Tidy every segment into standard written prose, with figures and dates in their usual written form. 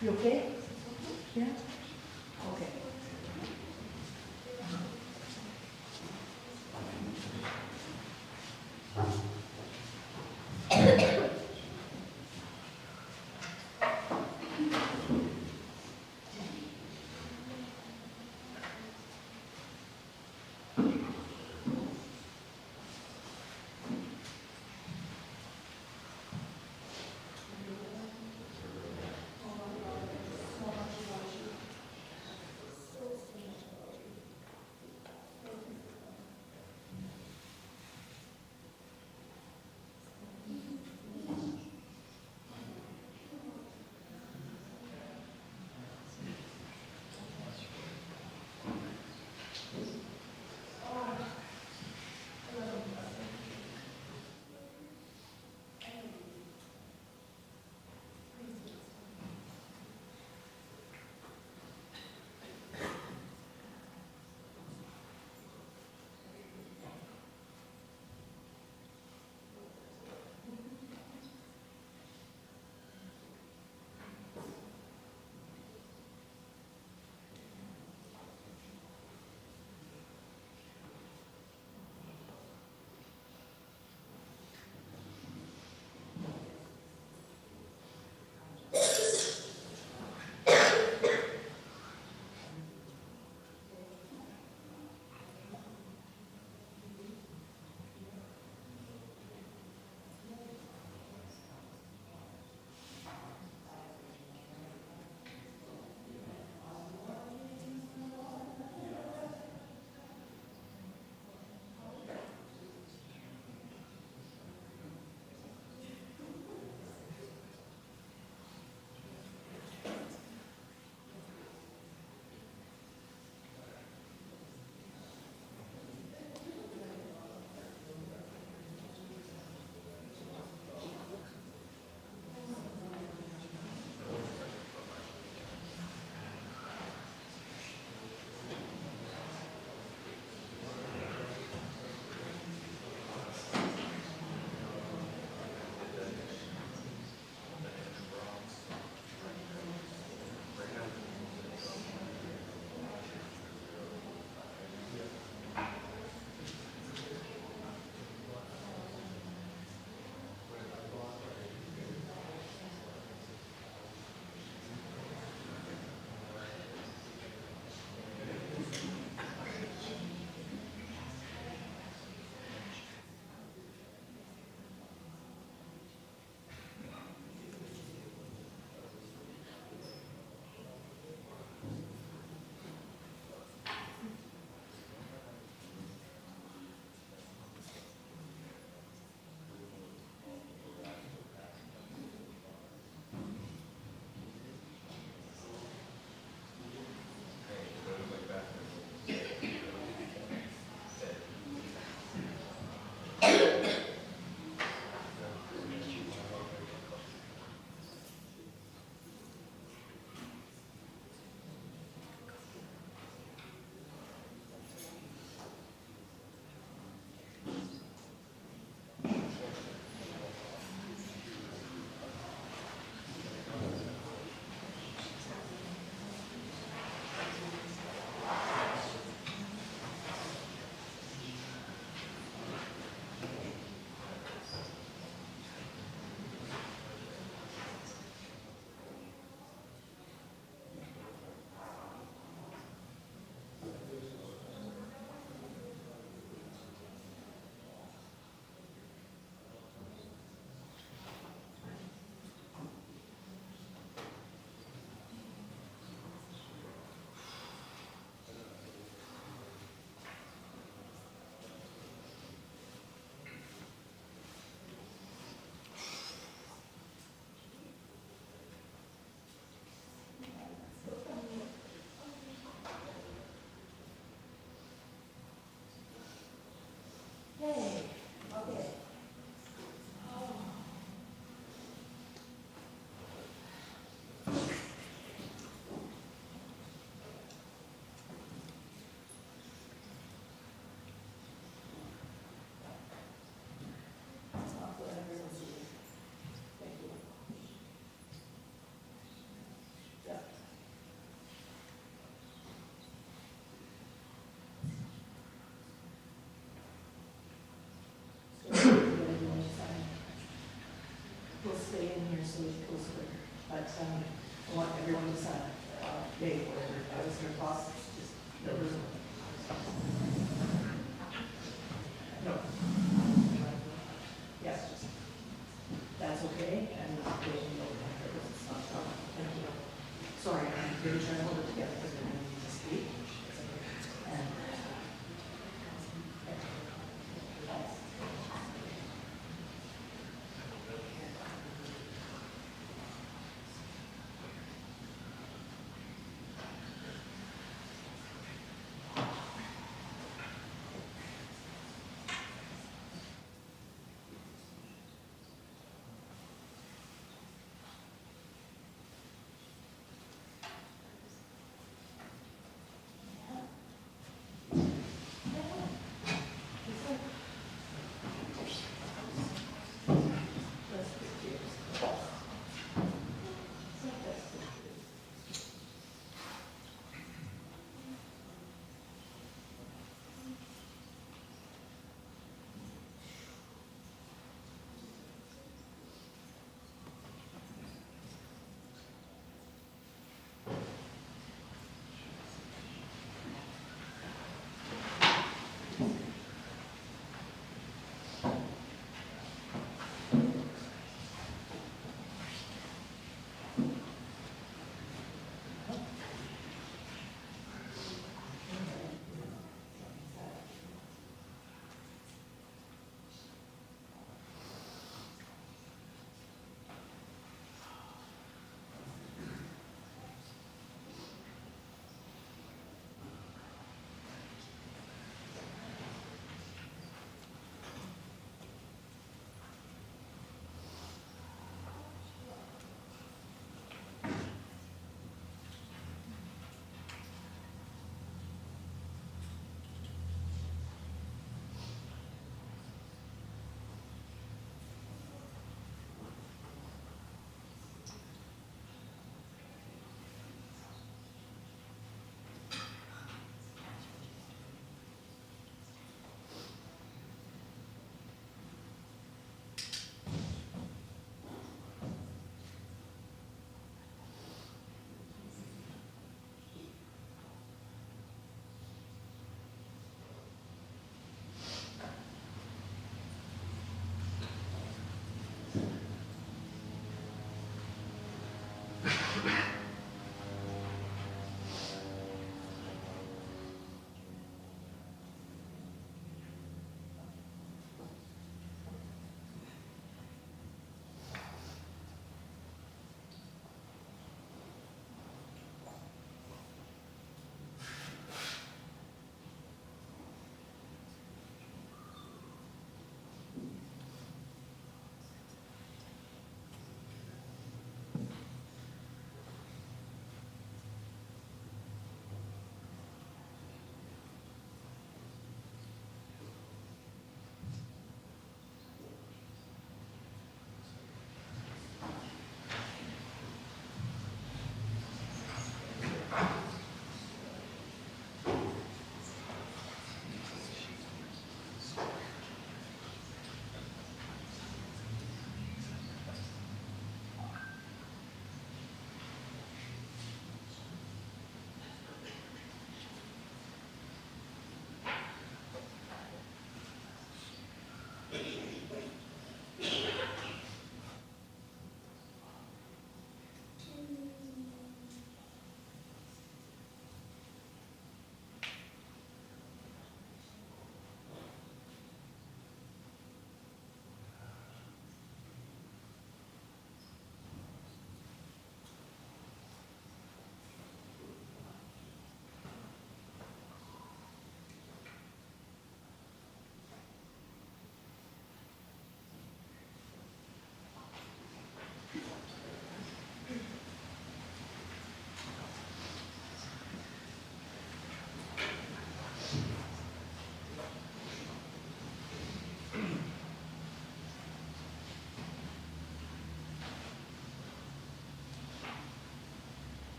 You okay? Yeah? Okay. so it goes quicker. But I want everyone to sign May, whatever, I was gonna cross, just, no, no. Yes, that's okay, and we'll know that it's not, thank you. Sorry, I'm really trying to hold it together because we're going to need to speak. And,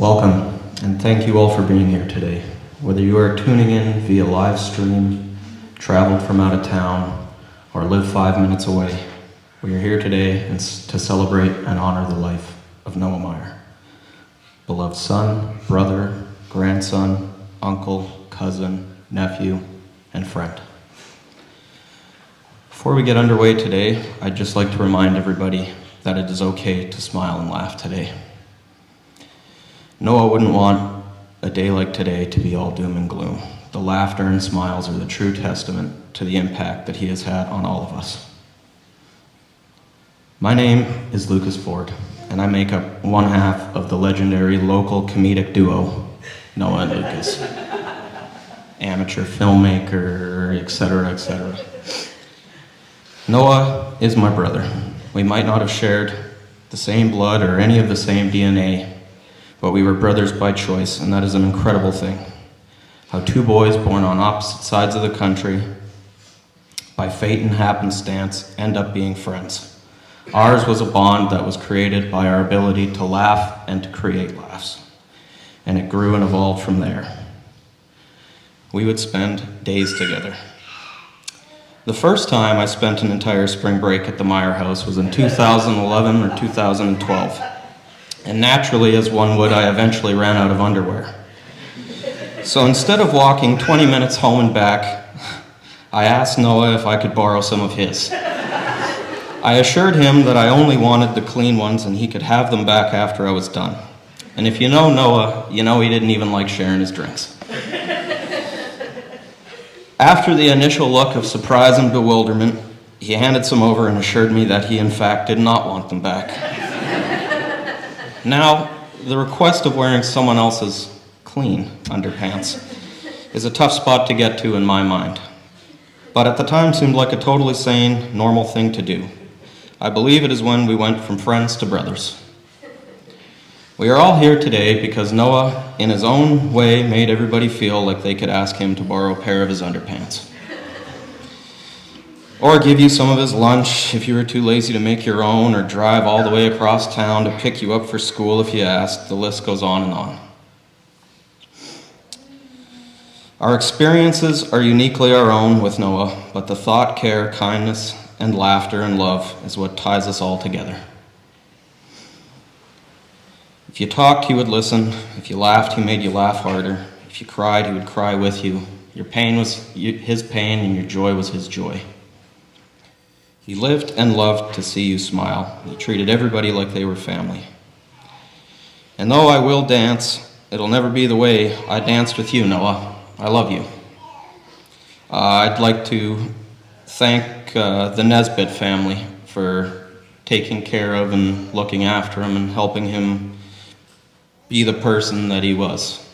Welcome, and thank you all for being here today. Whether you are tuning in via live stream, traveled from out of town, or live 5 minutes away, we are here today to celebrate and honor the life of Noah Meyer. Beloved son, brother, grandson, uncle, cousin, nephew, and friend. Before we get underway today, I'd just like to remind everybody that it is okay to smile and laugh today. Noah wouldn't want a day like today to be all doom and gloom. The laughter and smiles are the true testament to the impact that he has had on all of us. My name is Lucas Ford, and I make up one half of the legendary local comedic duo, Noah and Lucas. Amateur filmmaker, etc., etc. Noah is my brother. We might not have shared the same blood or any of the same DNA, but we were brothers by choice, and that is an incredible thing. How two boys born on opposite sides of the country, by fate and happenstance, end up being friends. Ours was a bond that was created by our ability to laugh and to create laughs, and it grew and evolved from there. We would spend days together. The first time I spent an entire spring break at the Meyer house was in 2011 or 2012. And naturally, as one would, I eventually ran out of underwear. So instead of walking 20 minutes home and back, I asked Noah if I could borrow some of his. I assured him that I only wanted the clean ones and he could have them back after I was done. And if you know Noah, you know he didn't even like sharing his drinks. After the initial look of surprise and bewilderment, he handed some over and assured me that he in fact did not want them back. Now, the request of wearing someone else's clean underpants is a tough spot to get to in my mind, but at the time seemed like a totally sane, normal thing to do. I believe it is when we went from friends to brothers. We are all here today because Noah, in his own way, made everybody feel like they could ask him to borrow a pair of his underpants. Or give you some of his lunch if you were too lazy to make your own, or drive all the way across town to pick you up for school if you asked. The list goes on and on. Our experiences are uniquely our own with Noah, but the thought, care, kindness, and laughter and love is what ties us all together. If you talked, he would listen. If you laughed, he made you laugh harder. If you cried, he would cry with you. Your pain was his pain, and your joy was his joy. He lived and loved to see you smile. He treated everybody like they were family. And though I will dance, it'll never be the way I danced with you, Noah. I love you. I'd like to thank the Nesbitt family for taking care of and looking after him and helping him be the person that he was.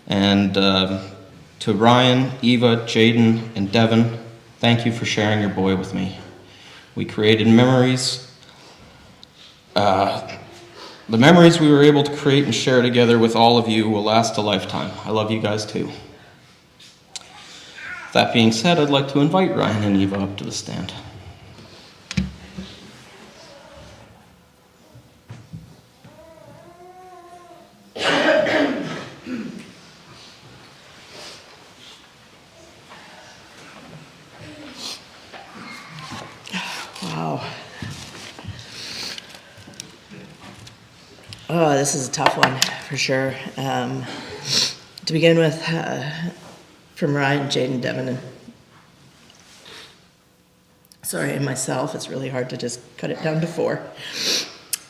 And to Ryan, Eva, Jaden, and Devin, thank you for sharing your boy with me. We created memories. The memories we were able to create and share together with all of you will last a lifetime. I love you guys too. That being said, I'd like to invite Ryan and Eva up to the stand. Wow. Oh, this is a tough one, for sure. To begin with, from Ryan, Jaden, Devin, and myself, it's really hard to just cut it down to 4.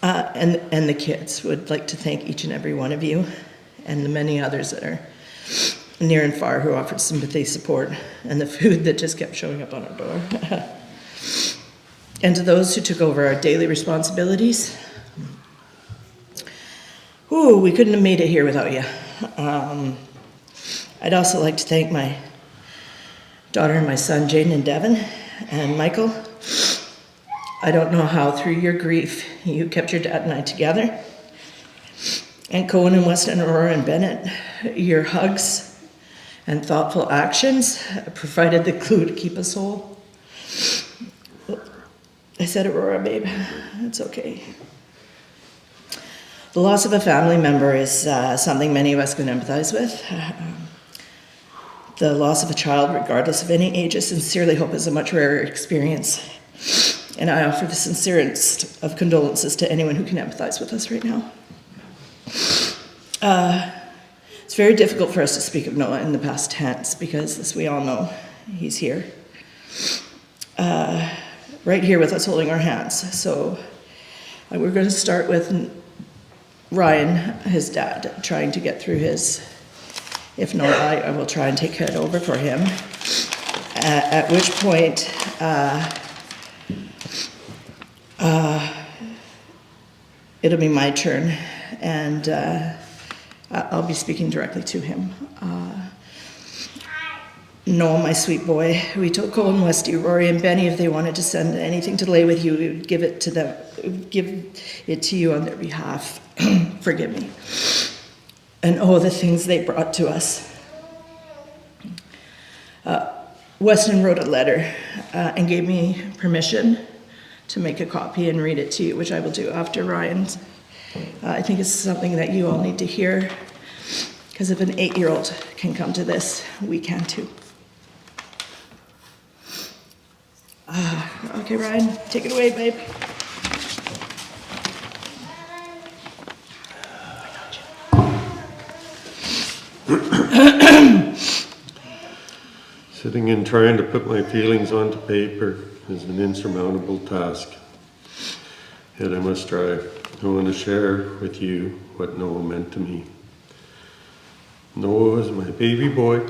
And the kids would like to thank each and every one of you, and the many others that are near and far who offered sympathy, support, and the food that just kept showing up on our door. And to those who took over our daily responsibilities, we couldn't have made it here without you. I'd also like to thank my daughter and my son, Jaden and Devin, and Michael. I don't know how, through your grief, you kept your dad and I together. And Cohen and Weston, Aurora and Bennett, your hugs and thoughtful actions provided the glue to keep us whole. I said Aurora, babe, it's okay. The loss of a family member is something many of us can empathize with. The loss of a child, regardless of any age, I sincerely hope is a much rarer experience. And I offer the sincerest of condolences to anyone who can empathize with us right now. It's very difficult for us to speak of Noah in the past tense because, as we all know, he's here. Right here with us holding our hands. So we're going to start with Ryan, his dad, trying to get through his. If not, I will try and take it over for him. At which point, it'll be my turn, and I'll be speaking directly to him. Noel, my sweet boy, we told Cole and Westy, Rory and Benny if they wanted to send anything to lay with you, we would give it to them, give it to you on their behalf. Forgive me. And oh, the things they brought to us. Weston wrote a letter and gave me permission to make a copy and read it to you, which I will do after Ryan's. I think it's something that you all need to hear, because if an 8-year-old can come to this, we can too. Okay, Ryan, take it away, babe. Sitting and trying to put my feelings onto paper is an insurmountable task. Yet I must try. I want to share with you what Noah meant to me. Noah was my baby boy.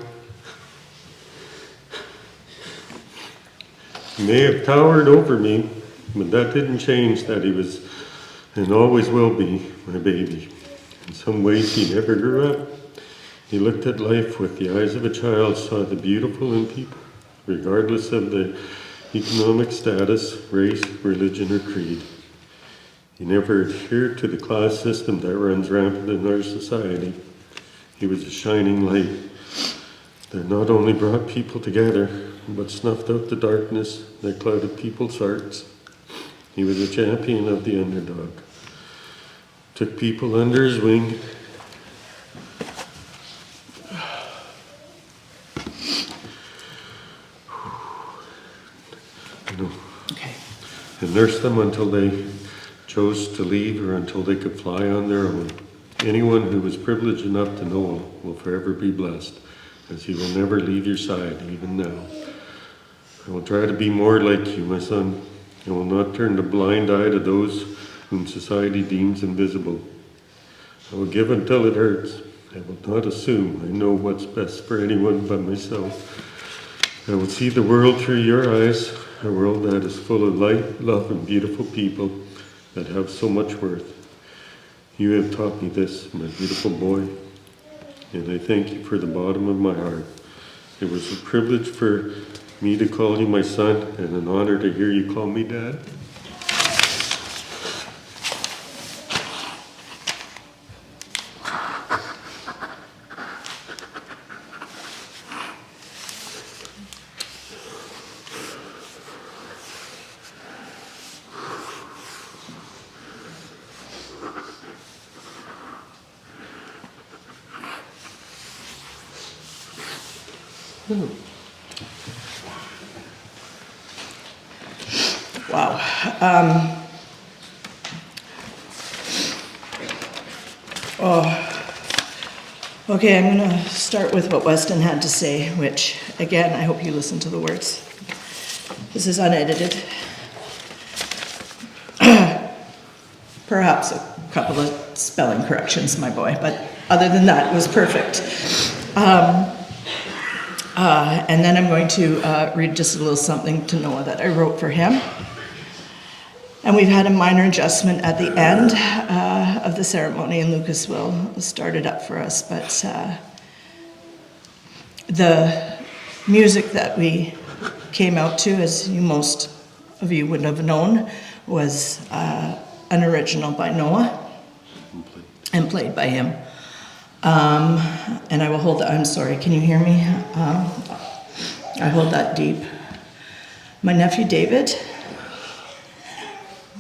He may have towered over me, but that didn't change that he was and always will be my baby. In some ways he never grew up. He looked at life with the eyes of a child, saw the beautiful in people, regardless of the economic status, race, religion, or creed. He never adhered to the class system that runs rampant in our society. He was a shining light that not only brought people together, but snuffed out the darkness that clouded people's hearts. He was a champion of the underdog, took people under his wing, and nursed them until they chose to leave or until they could fly on their own. Anyone who was privileged enough to know him will forever be blessed, as he will never leave your side, even now. I will try to be more like you, my son. I will not turn a blind eye to those whom society deems invisible. I will give until it hurts. I will not assume I know what's best for anyone but myself. I will see the world through your eyes, a world that is full of light, love, and beautiful people that have so much worth. You have taught me this, my beautiful boy, and I thank you for the bottom of my heart. It was a privilege for me to call you my son, and an honor to hear you call me Dad. Wow. Okay, I'm going to start with what Weston had to say, which, again, I hope you listen to the words. This is unedited. Perhaps a couple of spelling corrections, my boy, but other than that, it was perfect. And then I'm going to read just a little something to Noah that I wrote for him. And we've had a minor adjustment at the end of the ceremony, and Lucas will start it up for us. But the music that we came out to, as most of you would have known, was an original by Noah and played by him. And I will hold that, I'm sorry, can you hear me? I hold that deep. My nephew David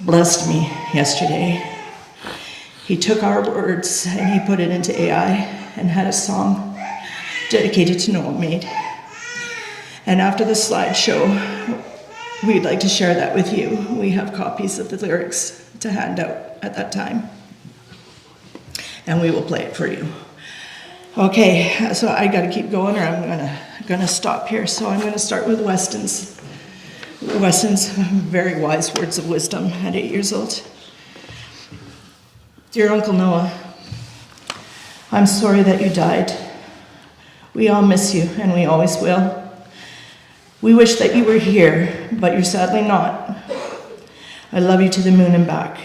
blessed me yesterday. He took our words and he put it into AI and had a song dedicated to Noah made. And after the slideshow, we'd like to share that with you. We have copies of the lyrics to hand out at that time. And we will play it for you. Okay, so I gotta keep going or I'm gonna stop here. So I'm gonna start with Weston's very wise words of wisdom at 8 years old. Dear Uncle Noah, I'm sorry that you died. We all miss you, and we always will. We wish that you were here, but you're sadly not. I love you to the moon and back.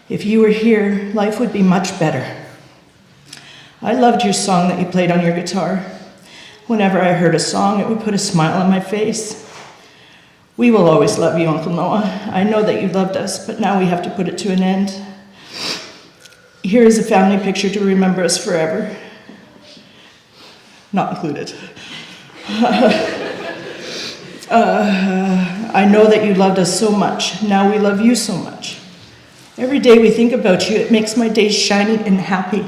If you were here, life would be much better. I loved your song that you played on your guitar. Whenever I heard a song, it would put a smile on my face. We will always love you, Uncle Noah. I know that you loved us, but now we have to put it to an end. Here is a family picture to remember us forever. Not included. I know that you loved us so much. Now we love you so much. Every day we think about you, it makes my days shiny and happy.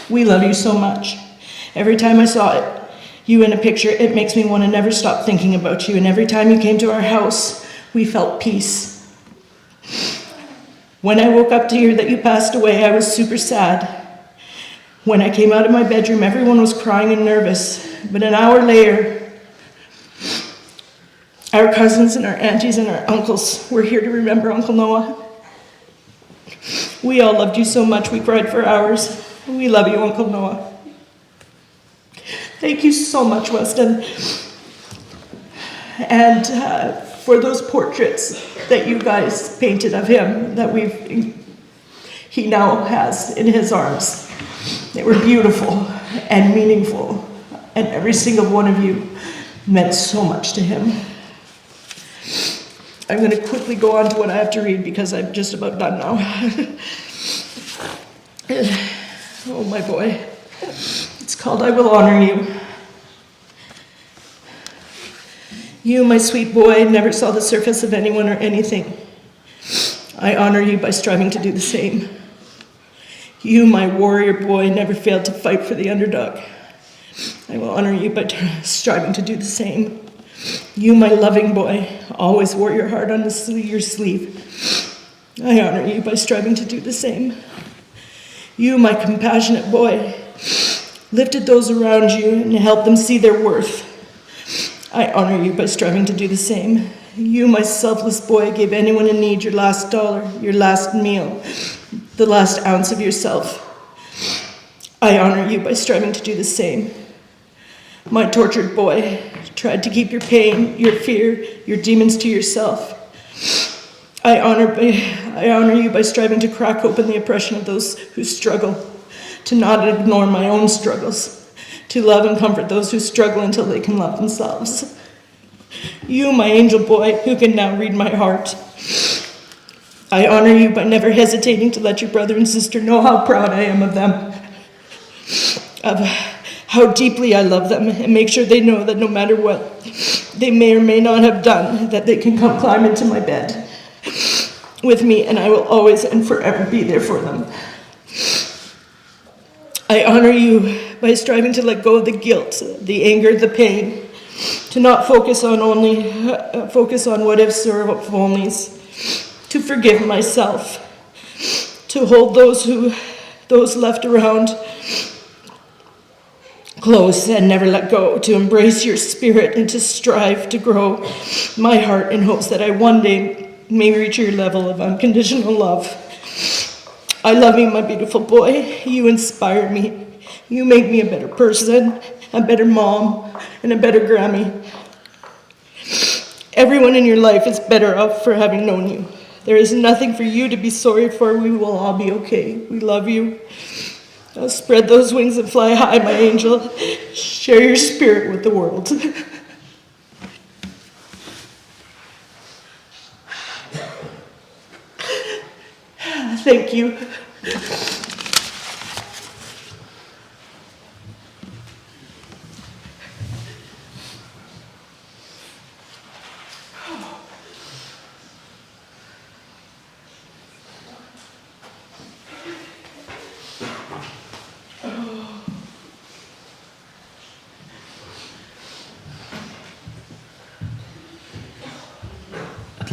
We love you so much. Every time I saw you in a picture, it makes me want to never stop thinking about you. And every time you came to our house, we felt peace. When I woke up to hear that you passed away, I was super sad. When I came out of my bedroom, everyone was crying and nervous. But an hour later, our cousins and our aunties and our uncles were here to remember Uncle Noah. We all loved you so much, we cried for hours. We love you, Uncle Noah. Thank you so much, Weston. And for those portraits that you guys painted of him, that he now has in his arms. They were beautiful and meaningful, and every single one of you meant so much to him. I'm going to quickly go on to what I have to read because I'm just about done now. Oh, my boy. It's called I Will Honor You. You, my sweet boy, never saw the surface of anyone or anything. I honor you by striving to do the same. You, my warrior boy, never failed to fight for the underdog. I will honor you by striving to do the same. You, my loving boy, always wore your heart on your sleeve. I honor you by striving to do the same. You, my compassionate boy, lifted those around you and helped them see their worth. I honor you by striving to do the same. You, my selfless boy, gave anyone in need your last dollar, your last meal, the last ounce of yourself. I honor you by striving to do the same. My tortured boy tried to keep your pain, your fear, your demons to yourself. I honor you by striving to crack open the oppression of those who struggle, to not ignore my own struggles, to love and comfort those who struggle until they can love themselves. You, my angel boy, who can now read my heart. I honor you by never hesitating to let your brother and sister know how proud I am of them, of how deeply I love them, and make sure they know that no matter what they may or may not have done, that they can come climb into my bed with me, and I will always and forever be there for them. I honor you by striving to let go of the guilt, the anger, the pain, to not focus on what ifs or what onlys, to forgive myself, to hold those left around close and never let go, to embrace your spirit and to strive to grow my heart in hopes that I one day may reach your level of unconditional love. I love you, my beautiful boy. You inspire me. You make me a better person, a better mom, and a better Grammy. Everyone in your life is better off for having known you. There is nothing for you to be sorry for. We will all be okay. We love you. Now spread those wings and fly high, my angel. Share your spirit with the world. Thank you.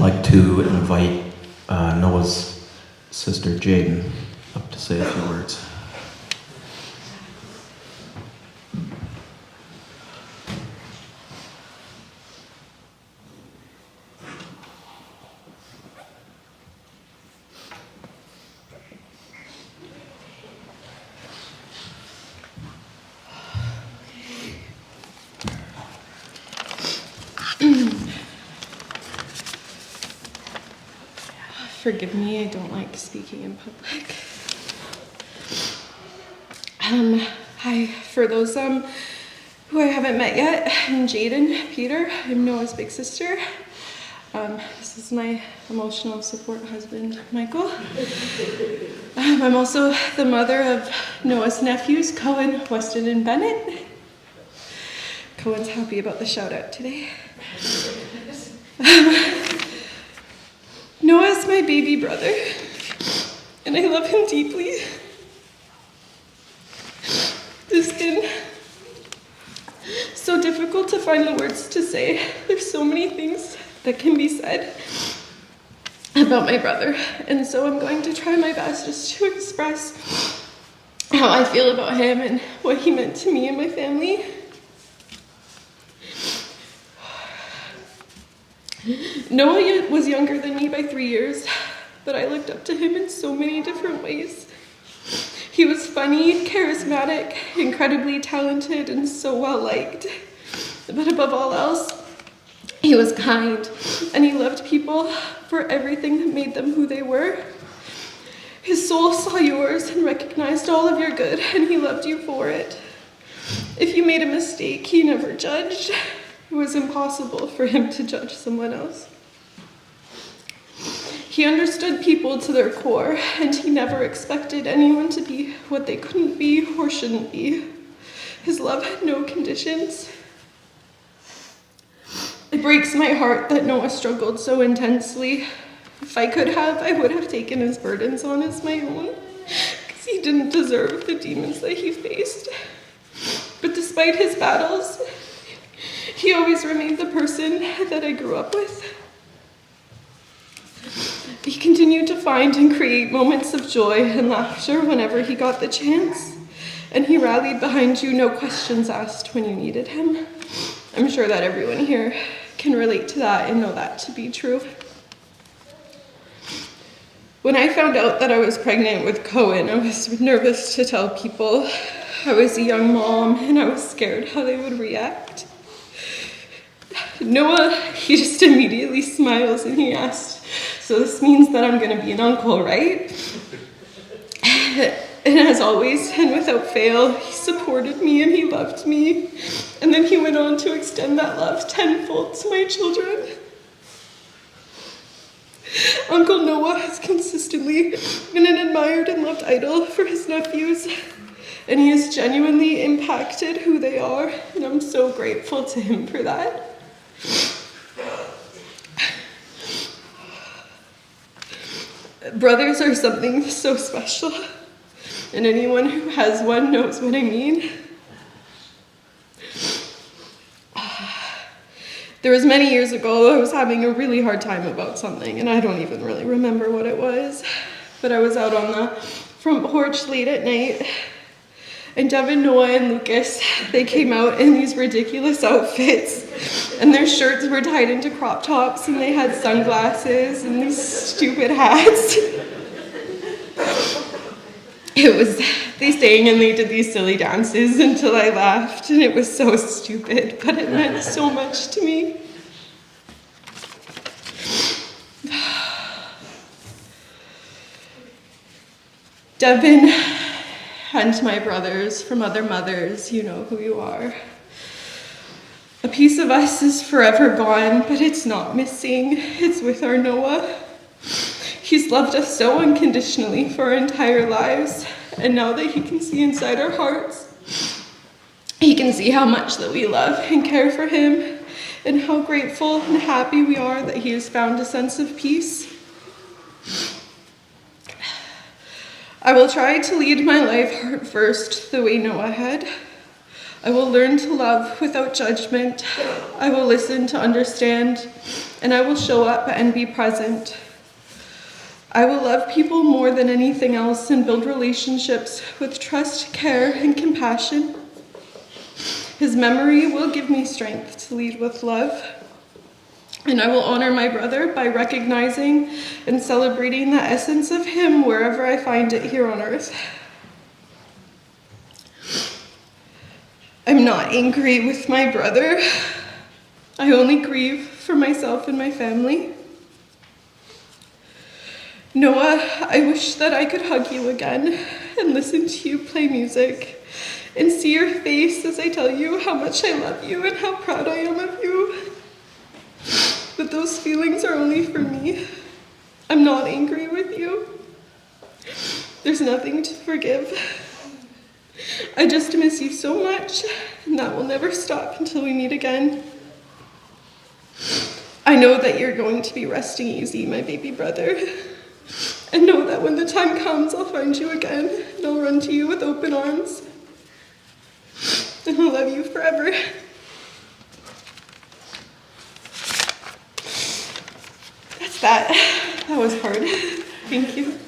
like to invite Noah's sister Jaden up to say a few words. Forgive me, I don't like speaking in public. Hi, for those who I haven't met yet, I'm Jaden Peter. I'm Noah's big sister. This is my emotional support husband, Michael. I'm also the mother of Noah's nephews, Cohen, Weston, and Bennett. Cohen's happy about the shout out today. Noah's my baby brother, and I love him deeply. It's been so difficult to find the words to say. There's so many things that can be said about my brother, and so I'm going to try my best just to express how I feel about him and what he meant to me and my family. Noah was younger than me by 3 years, but I looked up to him in so many different ways. He was funny, charismatic, incredibly talented, and so well liked. But above all else, he was kind, and he loved people for everything that made them who they were. His soul saw yours and recognized all of your good, and he loved you for it. If you made a mistake, he never judged. It was impossible for him to judge someone else. He understood people to their core, and he never expected anyone to be what they couldn't be or shouldn't be. His love had no conditions. It breaks my heart that Noah struggled so intensely. If I could have, I would have taken his burdens on as my own, because he didn't deserve the demons that he faced. But despite his battles, he always remained the person that I grew up with. He continued to find and create moments of joy and laughter whenever he got the chance, and he rallied behind you, no questions asked, when you needed him. I'm sure that everyone here can relate to that and know that to be true. When I found out that I was pregnant with Cohen, I was nervous to tell people. I was a young mom, and I was scared how they would react. Noah, he just immediately smiles and he asked, "So this means that I'm going to be an uncle, right?" And as always, and without fail, he supported me and he loved me. And then he went on to extend that love tenfold to my children. Uncle Noah has consistently been an admired and loved idol for his nephews, and he has genuinely impacted who they are, and I'm so grateful to him for that. Brothers are something so special, and anyone who has one knows what I mean. There was many years ago, I was having a really hard time about something, and I don't even really remember what it was, but I was out on the front porch late at night, and Devin, Noah, and Lucas, they came out in these ridiculous outfits, and their shirts were tied into crop tops, and they had sunglasses and these stupid hats. They sang and they did these silly dances until I laughed, and it was so stupid, but it meant so much to me. Devin and my brothers from other mothers, you know who you are. A piece of us is forever gone, but it's not missing. It's with our Noah. He's loved us so unconditionally for our entire lives, and now that he can see inside our hearts, he can see how much that we love and care for him, and how grateful and happy we are that he has found a sense of peace. I will try to lead my life heart first the way Noah had. I will learn to love without judgment. I will listen to understand, and I will show up and be present. I will love people more than anything else and build relationships with trust, care, and compassion. His memory will give me strength to lead with love. And I will honor my brother by recognizing and celebrating the essence of him wherever I find it here on earth. I'm not angry with my brother. I only grieve for myself and my family. Noah, I wish that I could hug you again and listen to you play music and see your face as I tell you how much I love you and how proud I am of you. But those feelings are only for me. I'm not angry with you. There's nothing to forgive. I just miss you so much, and that will never stop until we meet again. I know that you're going to be resting easy, my baby brother. And know that when the time comes, I'll find you again, and I'll run to you with open arms. And I'll love you forever. That's that. That was hard. Thank you.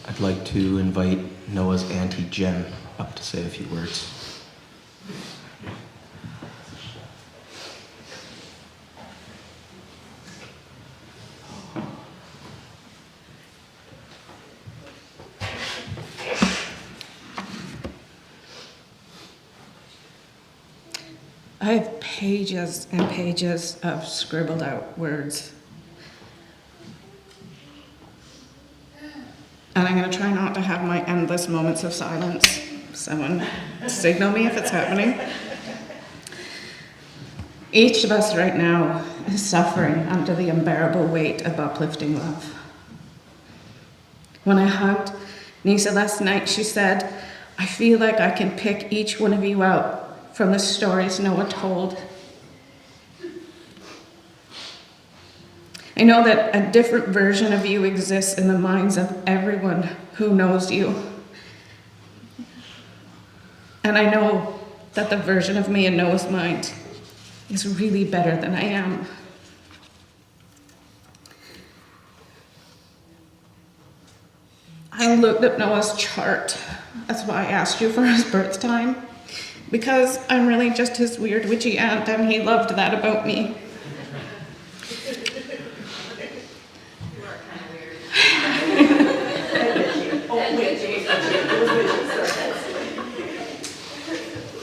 I'd like to invite Noah's Auntie Jen up to say a few words. I have pages and pages of scribbled out words. And I'm going to try not to have my endless moments of silence. Someone signal me if it's happening. Each of us right now is suffering under the unbearable weight of uplifting love. When I hugged Nisa last night, she said, I feel like I can pick each one of you out from the stories Noah told. I know that a different version of you exists in the minds of everyone who knows you. And I know that the version of me in Noah's mind is really better than I am. I looked at Noah's chart. That's why I asked you for his birth time. Because I'm really just his weird witchy aunt, and he loved that about me.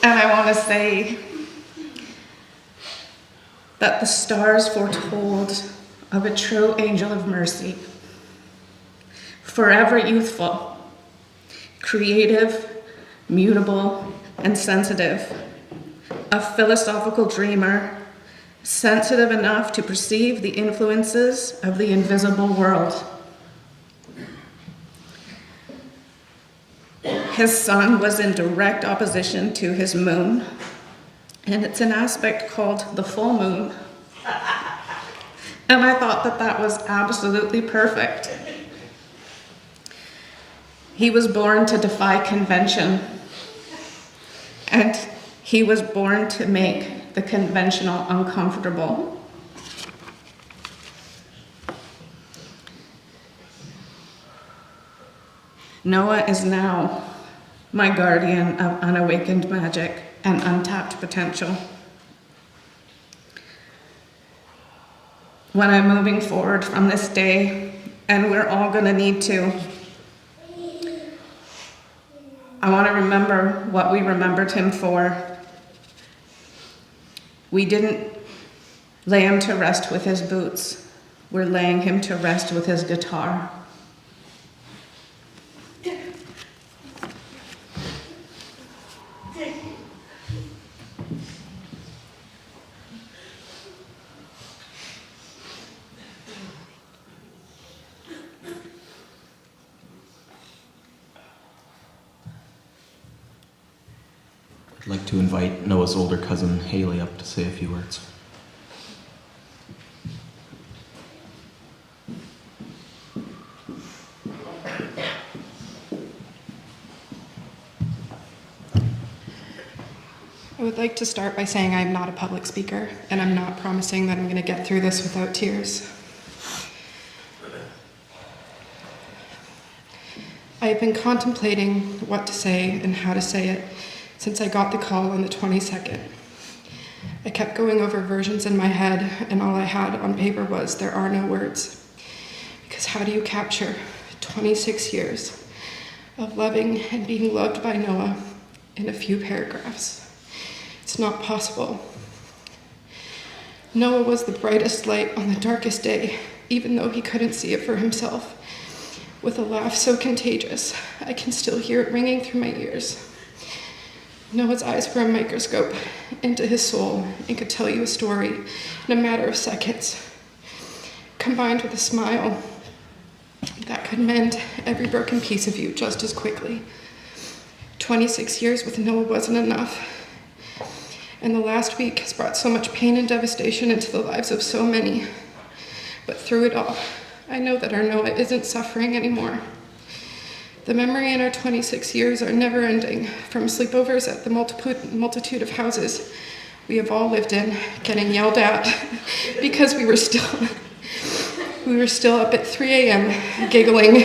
And I want to say that the stars foretold of a true angel of mercy, forever youthful, creative, mutable, and sensitive, a philosophical dreamer, sensitive enough to perceive the influences of the invisible world. His sun was in direct opposition to his moon, and it's an aspect called the full moon. And I thought that that was absolutely perfect. He was born to defy convention, and he was born to make the conventional uncomfortable. Noah is now my guardian of unawakened magic and untapped potential. when I'm moving forward from this day, and we're all going to need to, I want to remember what we remembered him for. We didn't lay him to rest with his boots. We're laying him to rest with his guitar. I'd like to invite Noah's older cousin Haley up to say a few words. I would like to start by saying I'm not a public speaker, and I'm not promising that I'm going to get through this without tears. I have been contemplating what to say and how to say it since I got the call on the 22nd. I kept going over versions in my head, and all I had on paper was, there are no words. Because how do you capture 26 years of loving and being loved by Noah in a few paragraphs? It's not possible. Noah was the brightest light on the darkest day, even though he couldn't see it for himself. With a laugh so contagious, I can still hear it ringing through my ears. Noah's eyes were a microscope into his soul and could tell you a story in a matter of seconds, combined with a smile that could mend every broken piece of you just as quickly. 26 years with Noah wasn't enough, and the last week has brought so much pain and devastation into the lives of so many. But through it all, I know that our Noah isn't suffering anymore. The memory in our 26 years are never ending, from sleepovers at the multitude of houses we have all lived in, getting yelled at because we were still up at 3 a.m. giggling,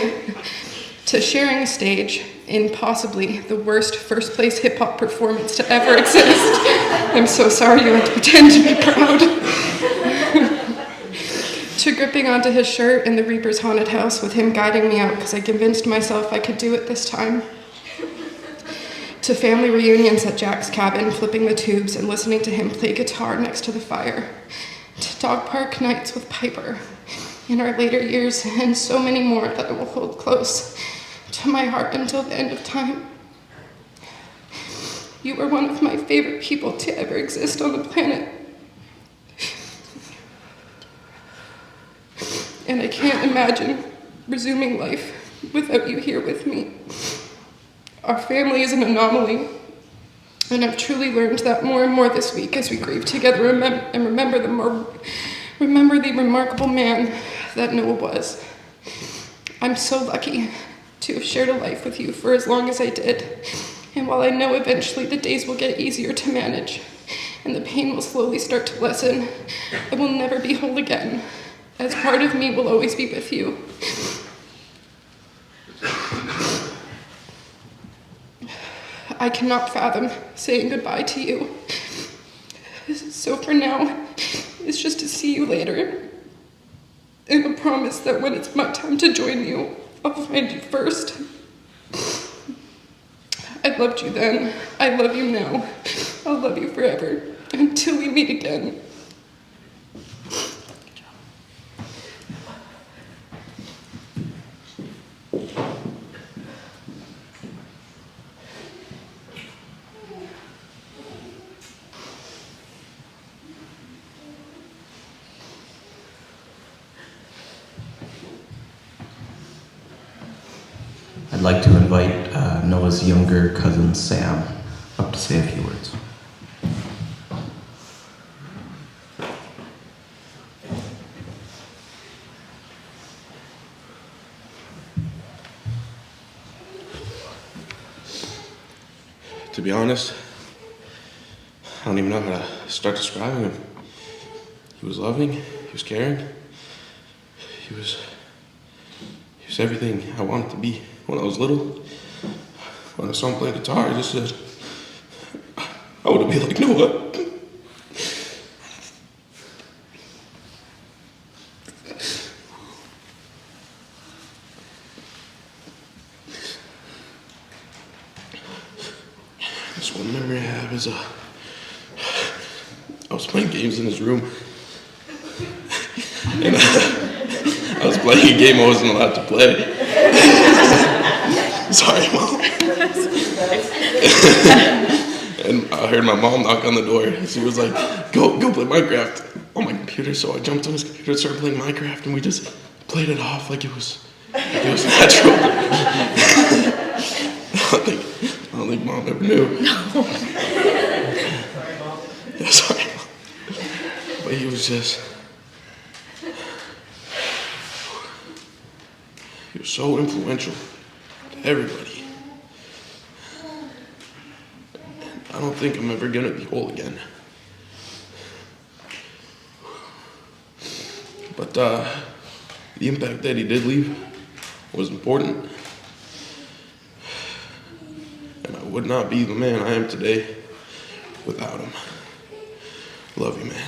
to sharing a stage in possibly the worst first place hip hop performance to ever exist. I'm so sorry you had to pretend to be proud. To gripping onto his shirt in the Reaper's haunted house with him guiding me out because I convinced myself I could do it this time. To family reunions at Jack's cabin, flipping the tubes and listening to him play guitar next to the fire. To dog park nights with Piper in our later years, and so many more that I will hold close to my heart until the end of time. You were one of my favorite people to ever exist on the planet. And I can't imagine resuming life without you here with me. Our family is an anomaly, and I've truly learned that more and more this week as we grieve together and remember the remarkable man that Noah was. I'm so lucky to have shared a life with you for as long as I did, and while I know eventually the days will get easier to manage and the pain will slowly start to lessen, I will never be whole again, as part of me will always be with you. I cannot fathom saying goodbye to you. So for now, it's just to see you later, and a promise that when it's my time to join you, I'll find you first. I loved you then. I love you now. I'll love you forever, until we meet again. I'd like to invite Noah's younger cousin Sam up to say a few words. To be honest, I don't even know how to start describing him. He was loving, he was caring, he was everything I wanted to be. When I was little, when I saw him play guitar, I just said, I want to be like Noah. Just one memory I have is I was playing games in his room. And I was playing a game I wasn't allowed to play. Sorry, Mom. And I heard my mom knock on the door. She was like, go play Minecraft on my computer. So I jumped on his computer and started playing Minecraft, and we just played it off like it was natural. I don't think Mom ever knew. No. Yeah, sorry, Mom. But he was so influential to everybody. And I don't think I'm ever gonna be whole again. But the impact that he did leave was important. And I would not be the man I am today without him. Love you, man.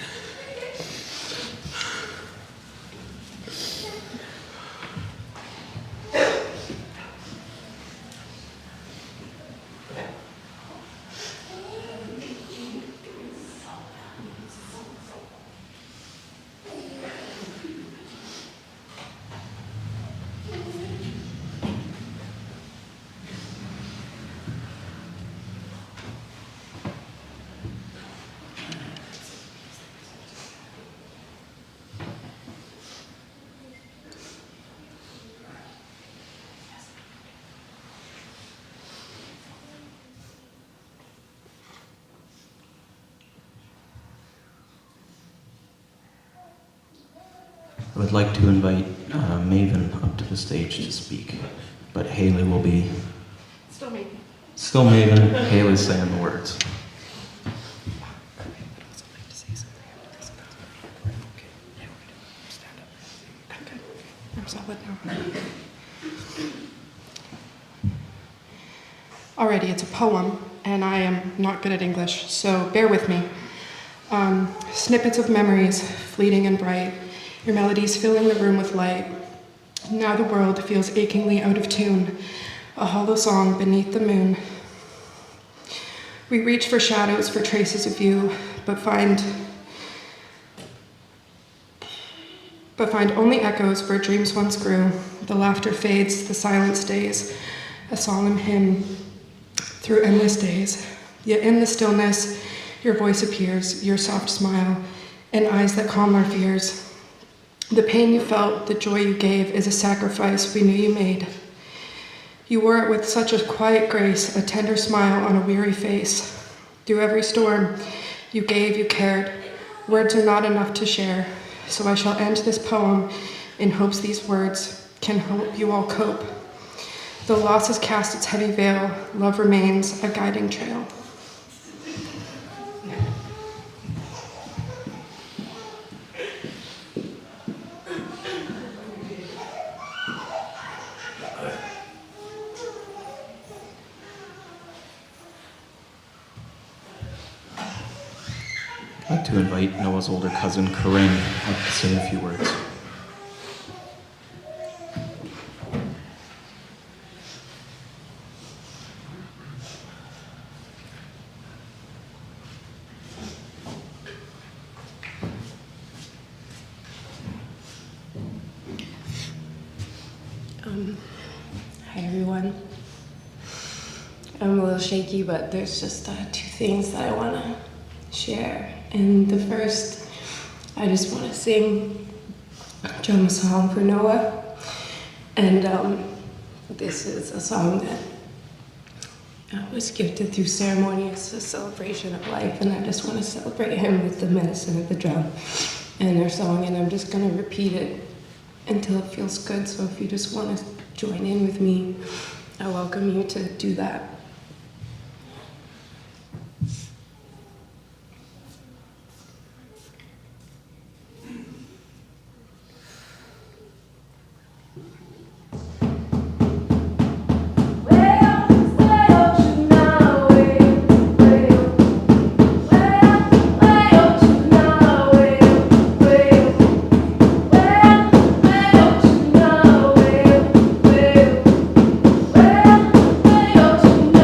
I would like to invite Maven up to the stage to speak, but Haley will be... Still me. Still Maven, Haley's saying the words. I'm solid now. Alrighty, it's a poem, and I am not good at English, so bear with me. Snippets of memories, fleeting and bright, your melodies filling the room with light. Now the world feels achingly out of tune, a hollow song beneath the moon. We reach for shadows, for traces of you, but find only echoes where dreams once grew. The laughter fades, the silence stays, a solemn hymn through endless days. Yet in the stillness, your voice appears, your soft smile, and eyes that calm our fears. The pain you felt, the joy you gave, is a sacrifice we knew you made. You wore it with such a quiet grace, a tender smile on a weary face. Through every storm, you gave, you cared. Words are not enough to share, so I shall end this poem in hopes these words can help you all cope. Though loss has cast its heavy veil, love remains a guiding trail. I'd like to invite Noah's older cousin, Corinne, up to say a few words. Hi everyone. I'm a little shaky, but there's just two things that I want to share. And the first, I just want to sing drum a song for Noah. And this is a song that was gifted through ceremony. It's a celebration of life, and I just want to celebrate him with the medicine of the drum and their song. And I'm just going to repeat it until it feels good. So if you just want to join in with me, I welcome you to do that. Tonight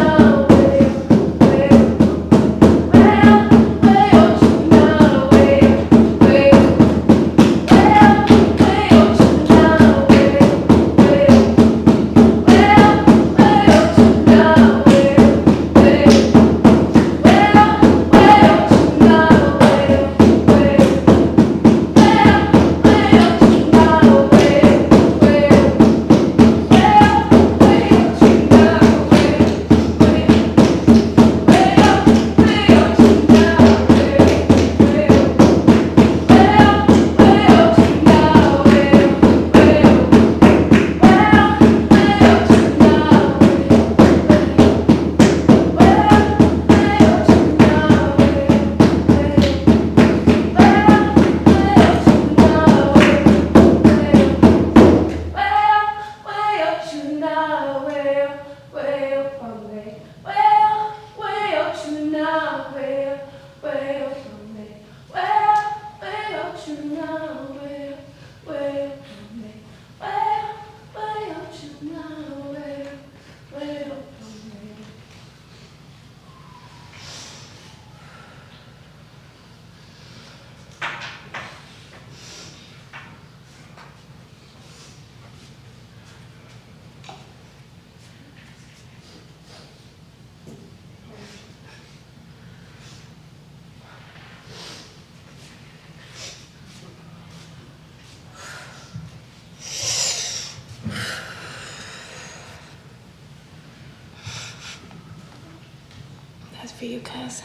you, cuz.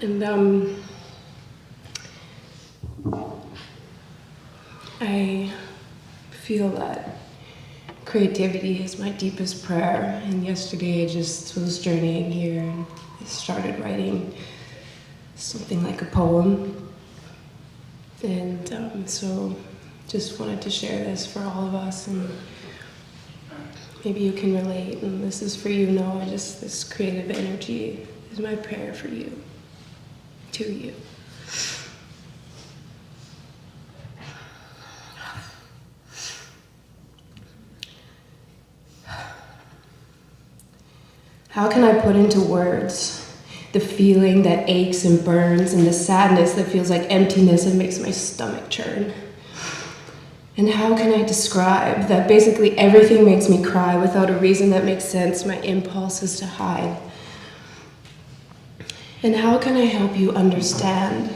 And I feel that creativity is my deepest prayer. And yesterday I just was journeying here and I started writing something like a poem. And so just wanted to share this for all of us, and maybe you can relate. And this is for you, Noah. Just this creative energy is my prayer for you, to you. How can I put into words the feeling that aches and burns, and the sadness that feels like emptiness and makes my stomach churn? And how can I describe that basically everything makes me cry without a reason that makes sense, my impulse is to hide? And how can I help you understand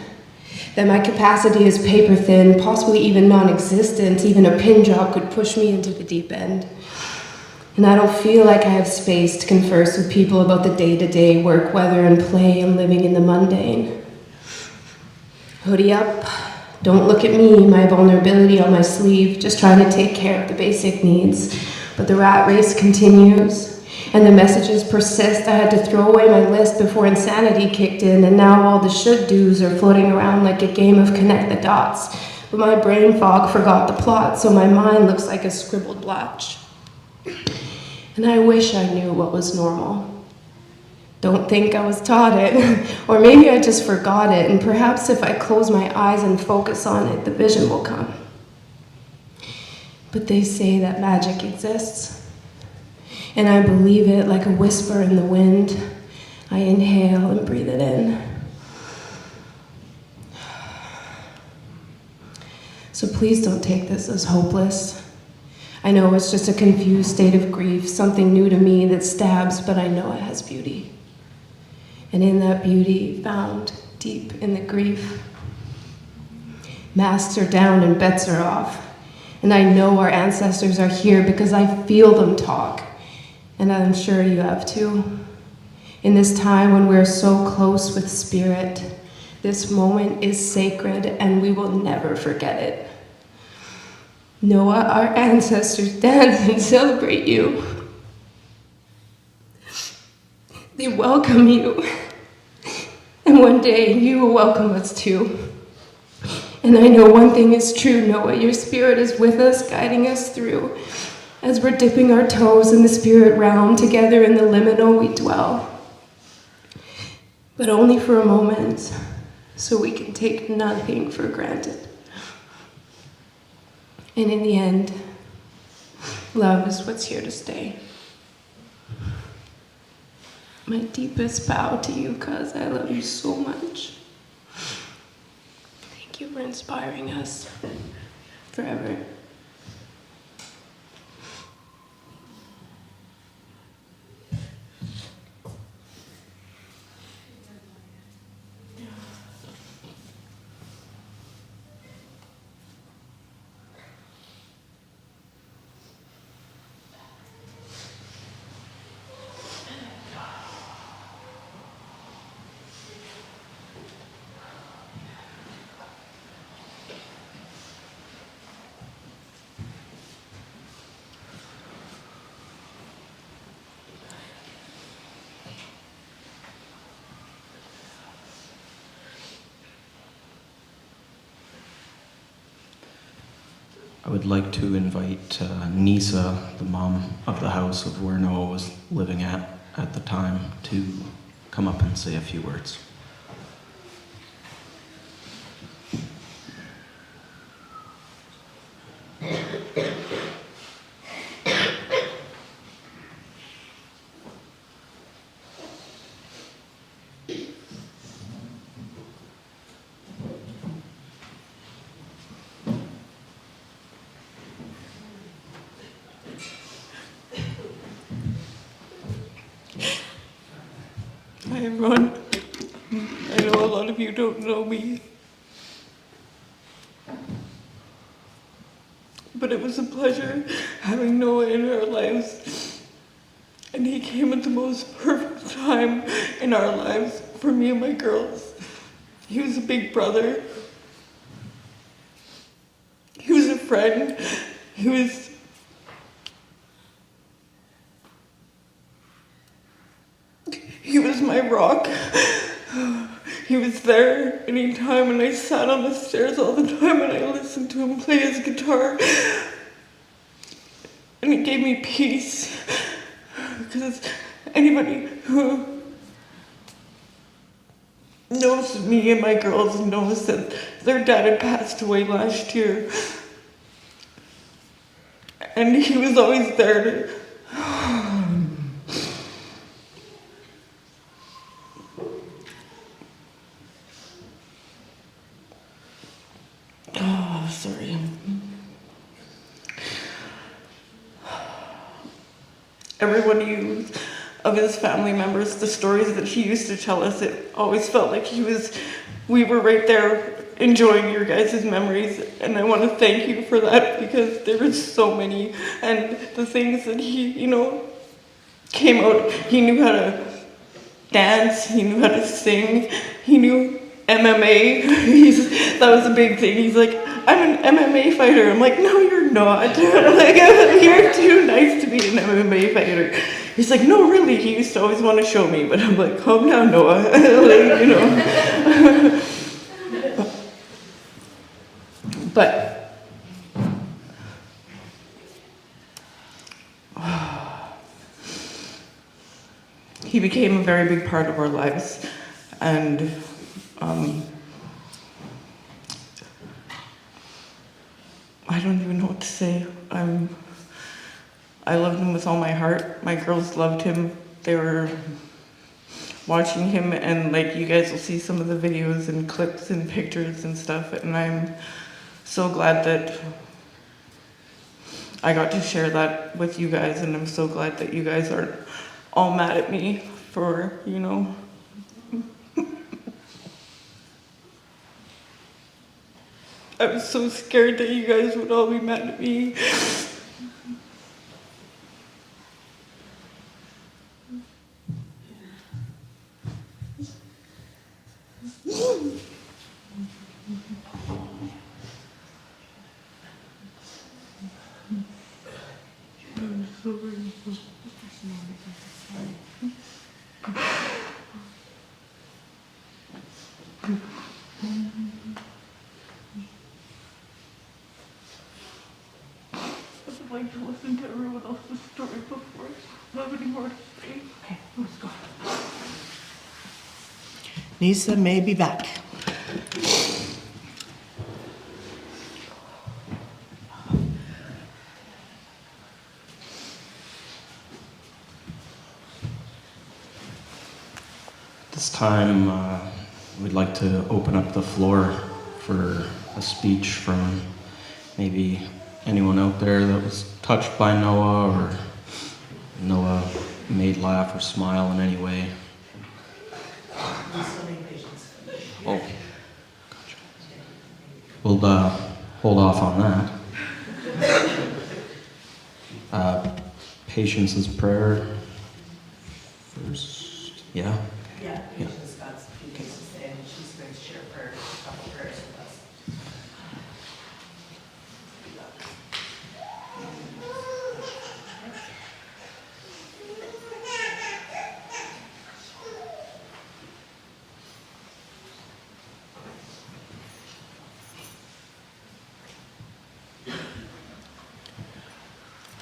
that my capacity is paper thin, possibly even non-existent? Even a pin drop could push me into the deep end. And I don't feel like I have space to converse with people about the day-to-day work, weather, and play, and living in the mundane. Hoodie up. Don't look at me, my vulnerability on my sleeve, just trying to take care of the basic needs. But the rat race continues, and the messages persist. I had to throw away my list before insanity kicked in, and now all the should-dos are floating around like a game of connect the dots. But my brain fog forgot the plot, so my mind looks like a scribbled blotch. And I wish I knew what was normal. Don't think I was taught it, or maybe I just forgot it, and perhaps if I close my eyes and focus on it, the vision will come. But they say that magic exists, and I believe it like a whisper in the wind. I inhale and breathe it in. So please don't take this as hopeless. I know it's just a confused state of grief, something new to me that stabs, but I know it has beauty. And in that beauty, found deep in the grief, masks are down and bets are off. And I know our ancestors are here because I feel them talk. And I'm sure you have too. In this time when we're so close with spirit, this moment is sacred and we will never forget it. Noah, our ancestors dance and celebrate you. They welcome you. And one day you will welcome us too. And I know one thing is true, Noah, your spirit is with us, guiding us through. As we're dipping our toes in the spirit realm, together in the liminal we dwell. But only for a moment, so we can take nothing for granted. And in the end, love is what's here to stay. My deepest bow to you, cuz I love you so much. Thank you for inspiring us forever. I would like to invite Nisa, the mom of the house of where Noah was living at the time, to come up and say a few words. Hi everyone. I know a lot of you don't know me, but it was a pleasure having Noah in our lives. I And he came at the most perfect time in our lives for me and my girls. He was a big brother. He was a friend. He was my rock. He was there anytime, and I sat on the stairs all the time and I listened to him play his guitar. And it gave me peace. Because anybody who knows me and my girls knows that their dad had passed away last year. And he was always there to... Oh, sorry. Every one of his family members, the stories that he used to tell us, it always felt like we were right there enjoying your guys' memories. And I want to thank you for that, because there were so many. And the things that he, came out, he knew how to dance, he knew how to sing, he knew MMA. That was a big thing. He's like, I'm an MMA fighter. I'm like, no, you're not. Like, you're too nice to be an MMA fighter. He's like, no, really. He used to always want to show me, but I'm like, calm down, Noah. But he became a very big part of our lives, and I don't even know what to say. I loved him with all my heart. My girls loved him. They were watching him, and like, you guys will see some of the videos and clips and pictures and stuff, and I'm so glad that I got to share that with you guys, and I'm so glad that you guys aren't all mad at me for, I was so scared that you guys would all be mad at me. I'd like to listen to everyone else's story before I have any more to say. Okay, let's go. Nisa may be back. This time, we'd like to open up the floor for a speech from maybe anyone out there that was touched by Noah, or Noah made laugh or smile in any way. Oh, gotcha. We'll hold off on that. Patience's prayer first. Yeah. Yeah, Patience got a few things to say, and she's going to share prayers, a couple prayers with us.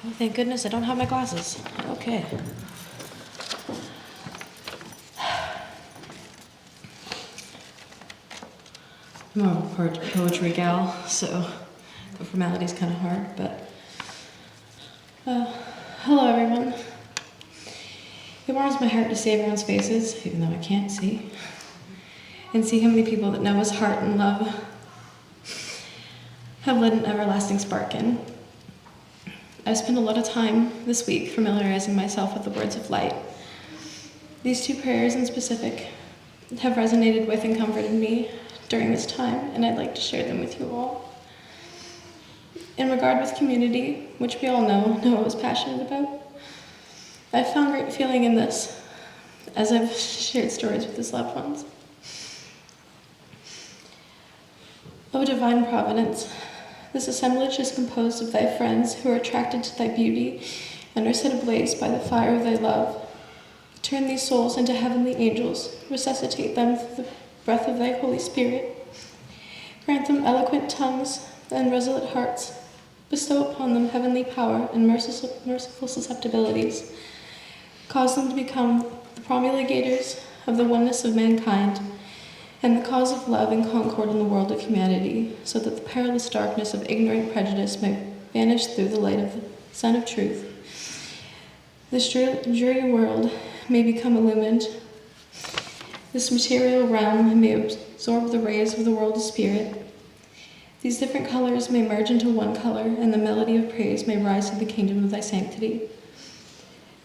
Oh, thank goodness I don't have my glasses. Okay. I'm a poetry gal, so the formality's kind of hard, but hello everyone. It warms my heart to see everyone's faces, even though I can't see, and see how many people that know his heart and love have lit an everlasting spark in. I've spent a lot of time this week familiarizing myself with the words of light. These two prayers in specific have resonated with and comforted me during this time, and I'd like to share them with you all. In regard with community, which we all know Noah was passionate about, I've found great feeling in this as I've shared stories with his loved ones. O divine providence, this assemblage is composed of thy friends who are attracted to thy beauty and are set ablaze by the fire of thy love. Turn these souls into heavenly angels, resuscitate them through the breath of thy Holy Spirit. Grant them eloquent tongues and resolute hearts. Bestow upon them heavenly power and merciful susceptibilities. Cause them to become the promulgators of the oneness of mankind and the cause of love and concord in the world of humanity, so that the perilous darkness of ignorant prejudice may vanish through the light of the Sun of Truth. This dreary world may become illumined. This material realm may absorb the rays of the world of spirit. These different colors may merge into one color, and the melody of praise may rise to the kingdom of thy sanctity.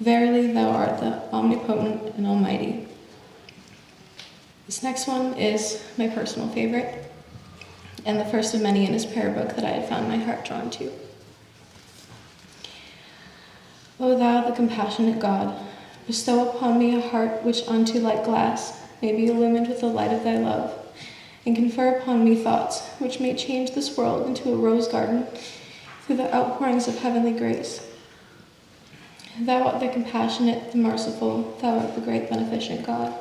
Verily, thou art the omnipotent and almighty. This next one is my personal favorite, and the first of many in his prayer book that I had found my heart drawn to. O thou, the compassionate God, bestow upon me a heart which unto like glass may be illumined with the light of thy love, and confer upon me thoughts which may change this world into a rose garden through the outpourings of heavenly grace. Thou art the compassionate, the merciful, thou art the great beneficent God.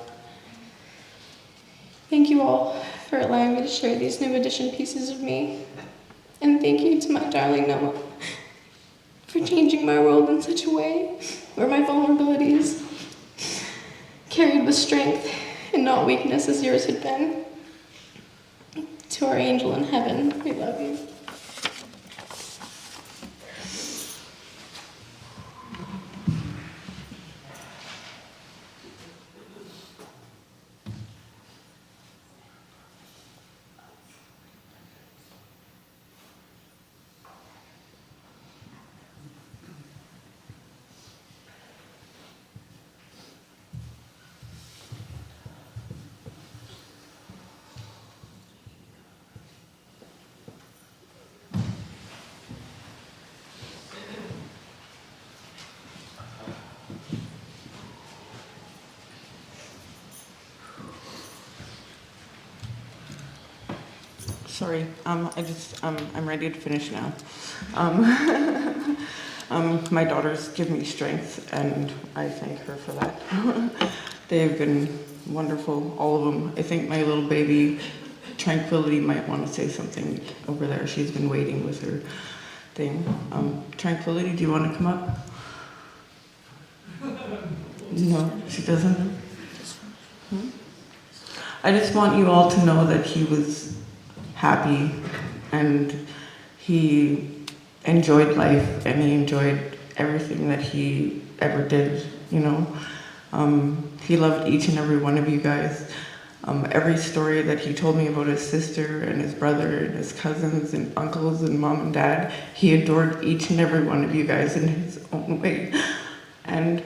Thank you all for allowing me to share these new edition pieces of me. And thank you to my darling Noah for changing my world in such a way where my vulnerabilities carried with strength and not weakness as yours had been. To our angel in heaven, we love you. Sorry, I'm ready to finish now. My daughters give me strength, and I thank her for that. They've been wonderful, all of them. I think my little baby, Tranquility, might want to say something over there. She's been waiting with her thing. Tranquility, do you want to come up? No, she doesn't? I just want you all to know that he was happy and he enjoyed life and he enjoyed everything that he ever did, you know. He loved each and every one of you guys. Every story that he told me about his sister and his brother and his cousins and uncles and mom and dad, he adored each and every one of you guys in his own way. And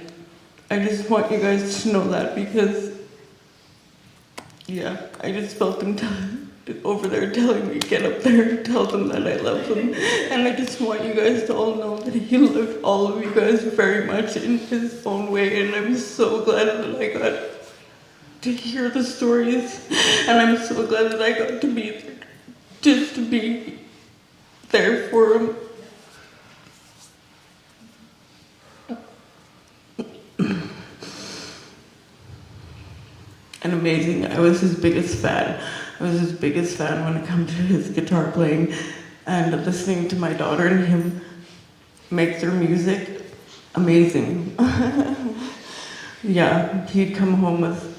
I just want you guys to know that because, yeah, I just felt him over there telling me, get up there, tell them that I love them. And I just want you guys to all know that he loved all of you guys very much in his own way. And I'm so glad that I got to hear the stories. And I'm so glad that I got to be there, just to be there for him. And amazing, I was his biggest fan. I was his biggest fan when it came to his guitar playing and listening to my daughter and him make their music. Amazing. Yeah, he'd come home with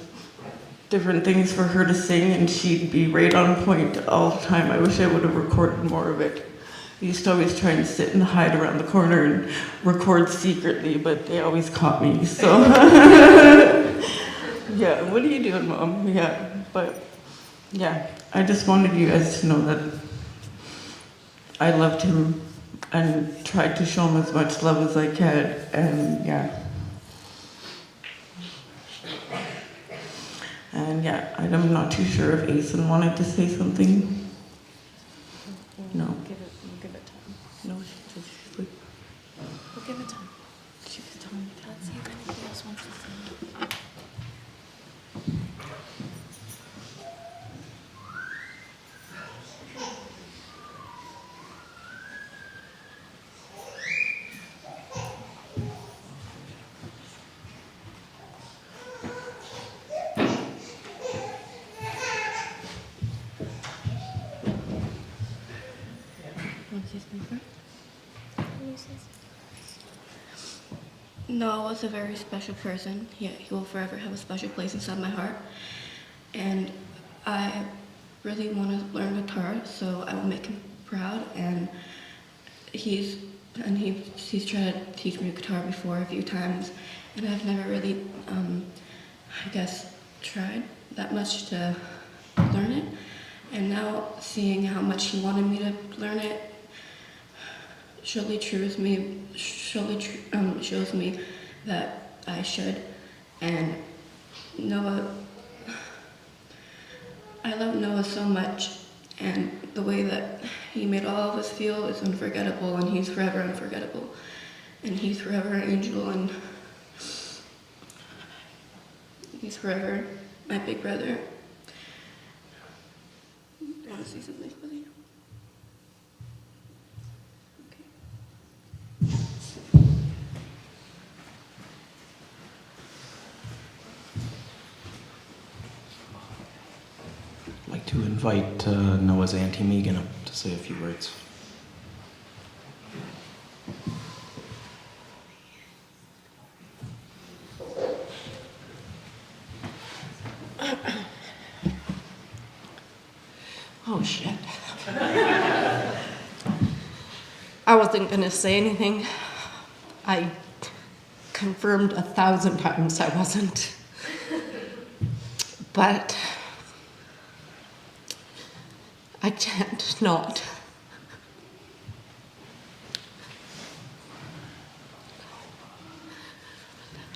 different things for her to sing and she'd be right on point all the time. I wish I would have recorded more of it. I used to always try and sit and hide around the corner and record secretly, but they always caught me, so. Yeah, what are you doing, Mom? Yeah, but yeah, I just wanted you guys to know that I loved him and tried to show him as much love as I could, and yeah. And yeah, I'm not too sure if Asen wanted to say something. No. We'll give it time. No, she's asleep. We'll give it time. She was telling me that. Noah was a very special person. He will forever have a special place inside my heart. And I really want to learn guitar, so I will make him proud. And he's tried to teach me guitar before a few times, and I've never really, I guess, tried that much to learn it. And now seeing how much he wanted me to learn it shows me that I should. And Noah, I love Noah so much, and the way that he made all of us feel is unforgettable, and he's forever unforgettable. And he's forever an angel, and he's forever my big brother. I want to say something with you. I'd like to invite Noah's Auntie Megan up to say a few words. Oh shit. I wasn't gonna say anything. I confirmed 1,000 times I wasn't. But I can't not.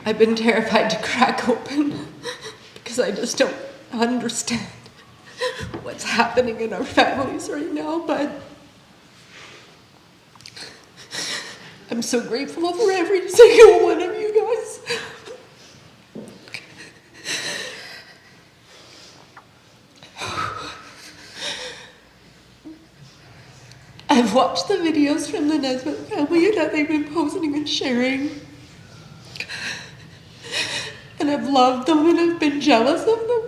I've been terrified to crack open because I just don't understand what's happening in our families right now, but I'm so grateful for every single one of you guys. I've watched the videos from the Nesbitt family that they've been posting and sharing. And I've loved them and I've been jealous of them.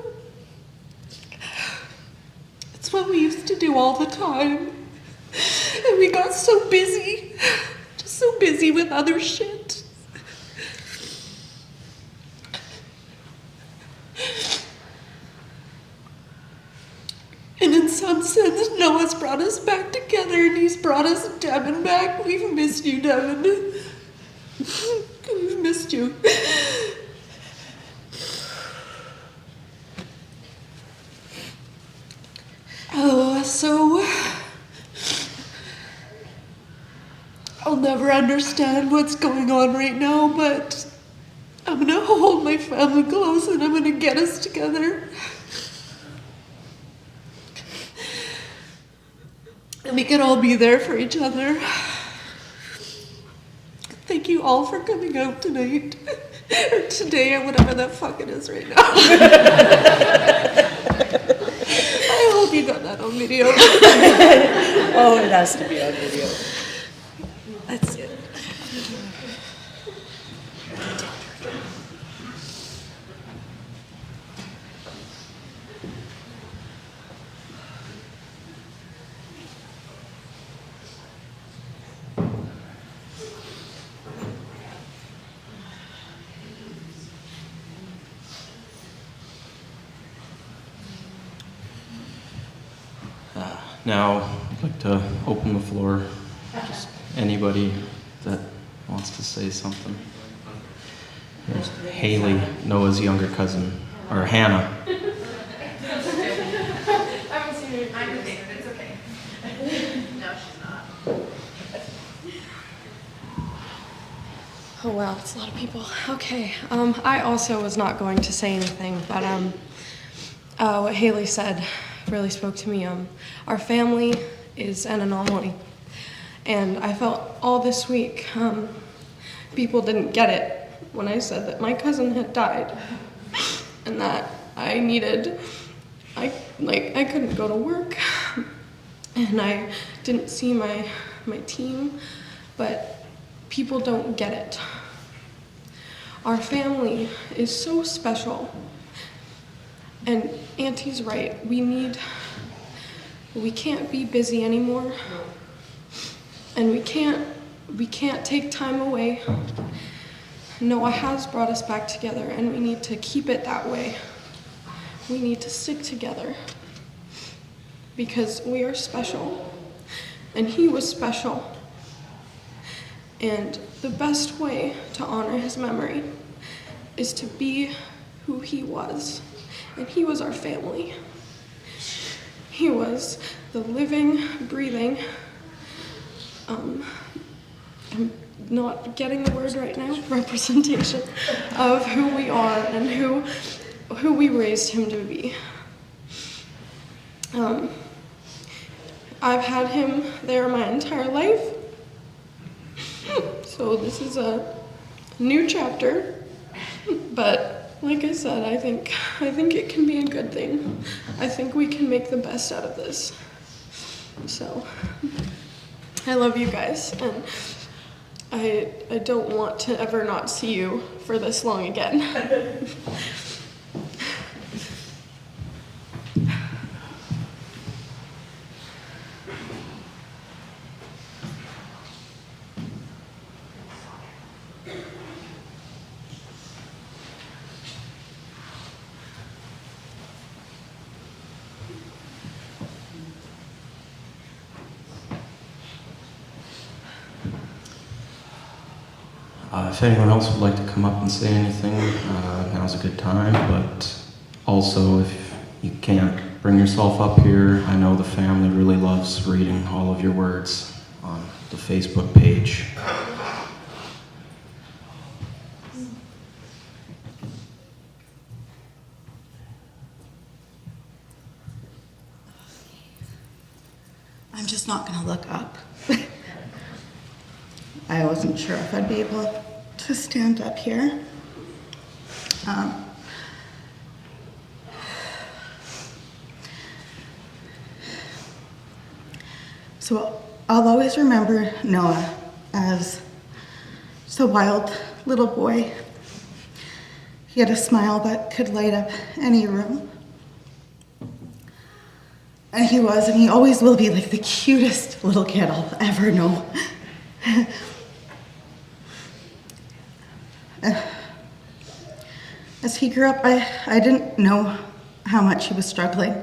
It's what we used to do all the time. And we got so busy. Just so busy with other shit. And in some sense, Noah's brought us back together and he's brought us Devin back. We've missed you, Devin. We've missed you. Oh, so I'll never understand what's going on right now, but I'm gonna hold my family close and I'm gonna get us together. And we can all be there for each other. Thank you all for coming out tonight. Or today, or whatever the fuck it is right now. I hope you got that on video. Oh, it has to be on video. That's it. Now, I'd like to open the floor. Just anybody that wants to say something. There's Haley, Noah's younger cousin, or Hannah. I haven't seen her. I'm David. It's okay. No, she's not. Oh wow, it's a lot of people. Okay. I also was not going to say anything, but what Haley said really spoke to me. Our family is an anomaly, and I felt all this week people didn't get it when I said that my cousin had died, and that I couldn't go to work, and I didn't see my team, but people don't get it. Our family is so special. And Auntie's right, we can't be busy anymore. And we can't take time away. Noah has brought us back together, and we need to keep it that way. We need to stick together because we are special, and he was special. And the best way to honor his memory is to be who he was. And he was our family. He was the living, breathing, I'm not getting the word right now, representation of who we are and who we raised him to be. I've had him there my entire life. So this is a new chapter, but like I said, I think it can be a good thing. I think we can make the best out of this. So I love you guys, and I don't want to ever not see you for this long again. If anyone else would like to come up and say anything, now's a good time, but also if you can't bring yourself up here, I know the family really loves reading all of your words on the Facebook page. I'm just not going to look up. I wasn't sure if I'd be able to stand up here. So I'll always remember Noah as just a wild little boy. He had a smile that could light up any room. And he always will be like the cutest little kid I'll ever know. As he grew up, I didn't know how much he was struggling.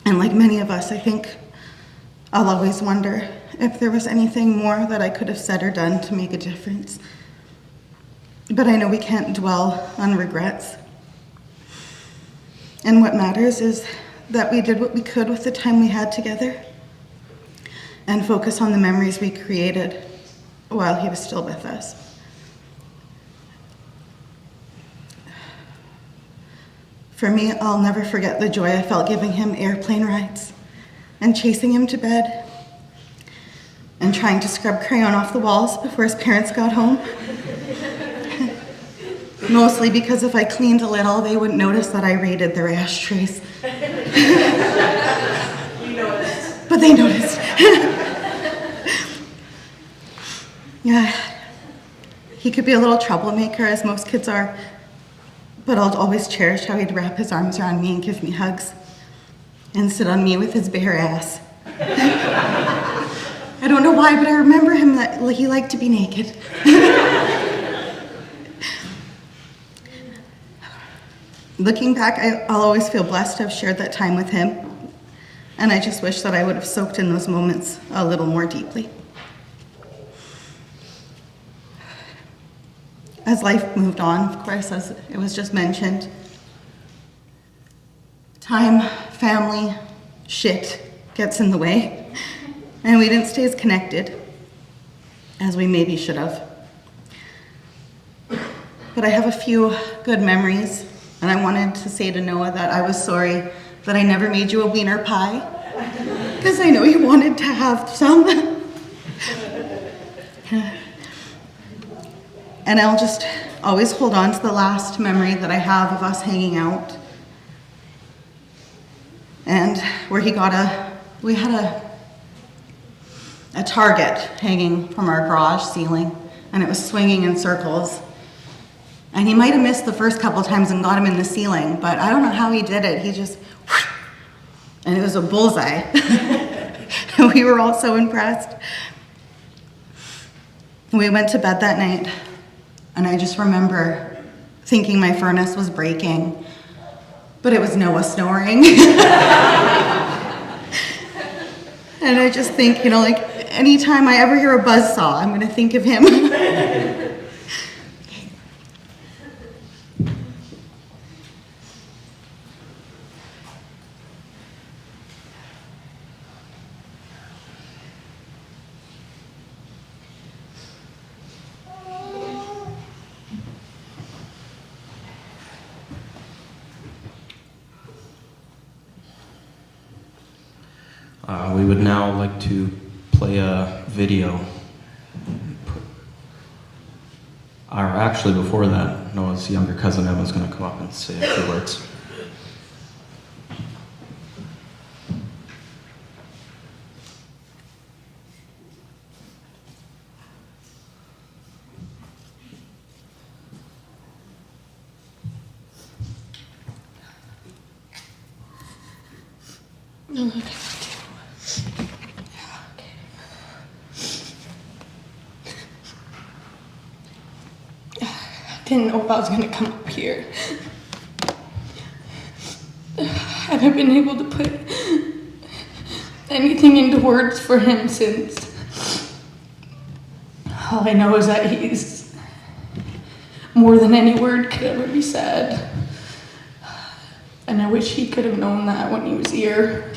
And like many of us, I think I'll always wonder if there was anything more that I could have said or done to make a difference. But I know we can't dwell on regrets. And what matters is that we did what we could with the time we had together and focus on the memories we created while he was still with us. For me, I'll never forget the joy I felt giving him airplane rides and chasing him to bed and trying to scrub crayon off the walls before his parents got home. Mostly because if I cleaned a little, they wouldn't notice that I raided their ashtrays. You noticed. But they noticed. Yeah, he could be a little troublemaker, as most kids are, but I'll always cherish how he'd wrap his arms around me and give me hugs and sit on me with his bare ass. I don't know why, but I remember him that he liked to be naked. Looking back, I'll always feel blessed to have shared that time with him, and I just wish that I would have soaked in those moments a little more deeply. As life moved on, of course, as it was just mentioned, time, family, shit gets in the way, and we didn't stay as connected as we maybe should have. But I have a few good memories, and I wanted to say to Noah that I was sorry that I never made you a wiener pie, because I know you wanted to have some. And I'll just always hold on to the last memory that I have of us hanging out. And where we had a target hanging from our garage ceiling, and it was swinging in circles. And he might have missed the first couple times and got him in the ceiling, but I don't know how he did it. He just, and it was a bullseye. It We were all so impressed. We went to bed that night, and I just remember thinking my furnace was breaking, but it was Noah snoring. And I just think, like, anytime I ever hear a buzzsaw, I'm gonna think of him. We would now like to play a video. Or actually, before that, Noah's younger cousin Emma's going to come up and say a few words. Didn't know if I was gonna come up here. I haven't been able to put anything into words for him since. All I know is that he's more than any word could ever be said. And I wish he could have known that when he was here.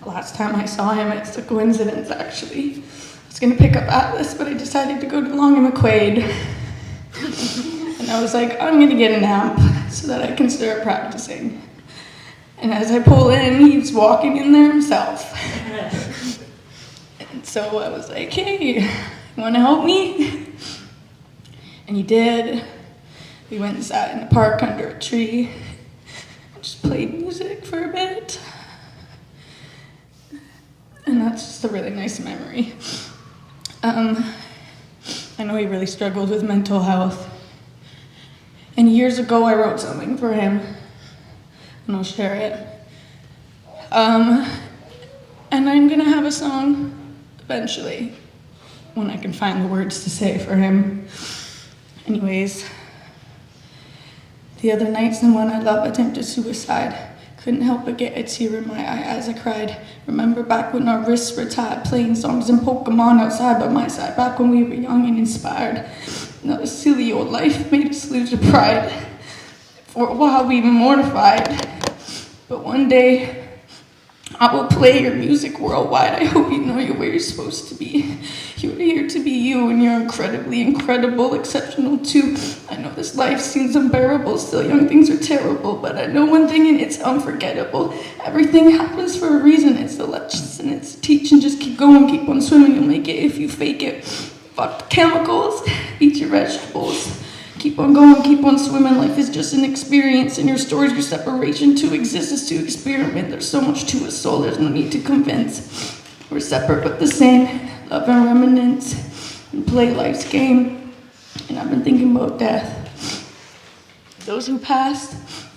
Last time I saw him, it's a coincidence actually. I was gonna pick up Atlas, but I decided to go to Long and McQuaid. And I was like, I'm gonna get a nap so that I can start practicing. And as I pull in, he's walking in there himself. And so I was like, hey, you wanna help me? And he did. We went and sat in the park under a tree and just played music for a bit. And that's just a really nice memory. I know he really struggled with mental health. And years ago, I wrote something for him, and I'll share it. And I'm gonna have a song eventually, when I can find the words to say for him. Anyways, the other night, someone I love attempted suicide. Couldn't help but get a tear in my eye as I cried. Remember back when our wrists were tied, playing songs and Pokemon outside by my side, back when we were young and inspired. Now this silly old life made us lose our pride. For a while we were mortified, but one day I will play your music worldwide. I hope you know you're where you're supposed to be. You're here to be you, and you're incredibly incredible, exceptional too. I know this life seems unbearable, still young things are terrible, but I know one thing and it's unforgettable. Everything happens for a reason, it's a lesson, it's a teaching. Just keep going, keep on swimming, you'll make it if you fake it. Fuck the chemicals, eat your vegetables. Keep on going, keep on swimming. Life is just an experience, and your stories, your separation to exist is to experiment. There's so much to a soul, there's no need to convince. We're separate but the same, love and reminiscence, and play life's game. And I've been thinking about death. Those who passed,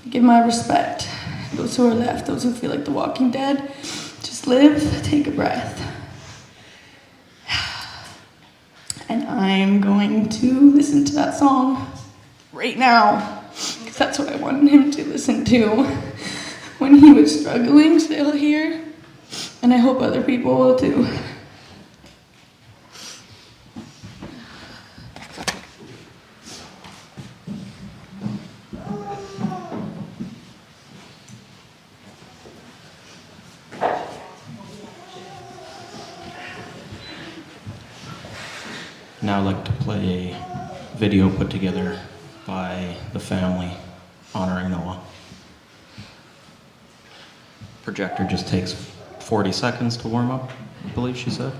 give my respect. Those who are left, those who feel like the walking dead, just live, take a breath. And I'm going to listen to that song right now, because that's what I wanted him to listen to when he was struggling still here, and I hope other people will too. Now I'd like to play a video put together by the family honoring Noah. Projector just takes 40 seconds to warm up, I believe she said.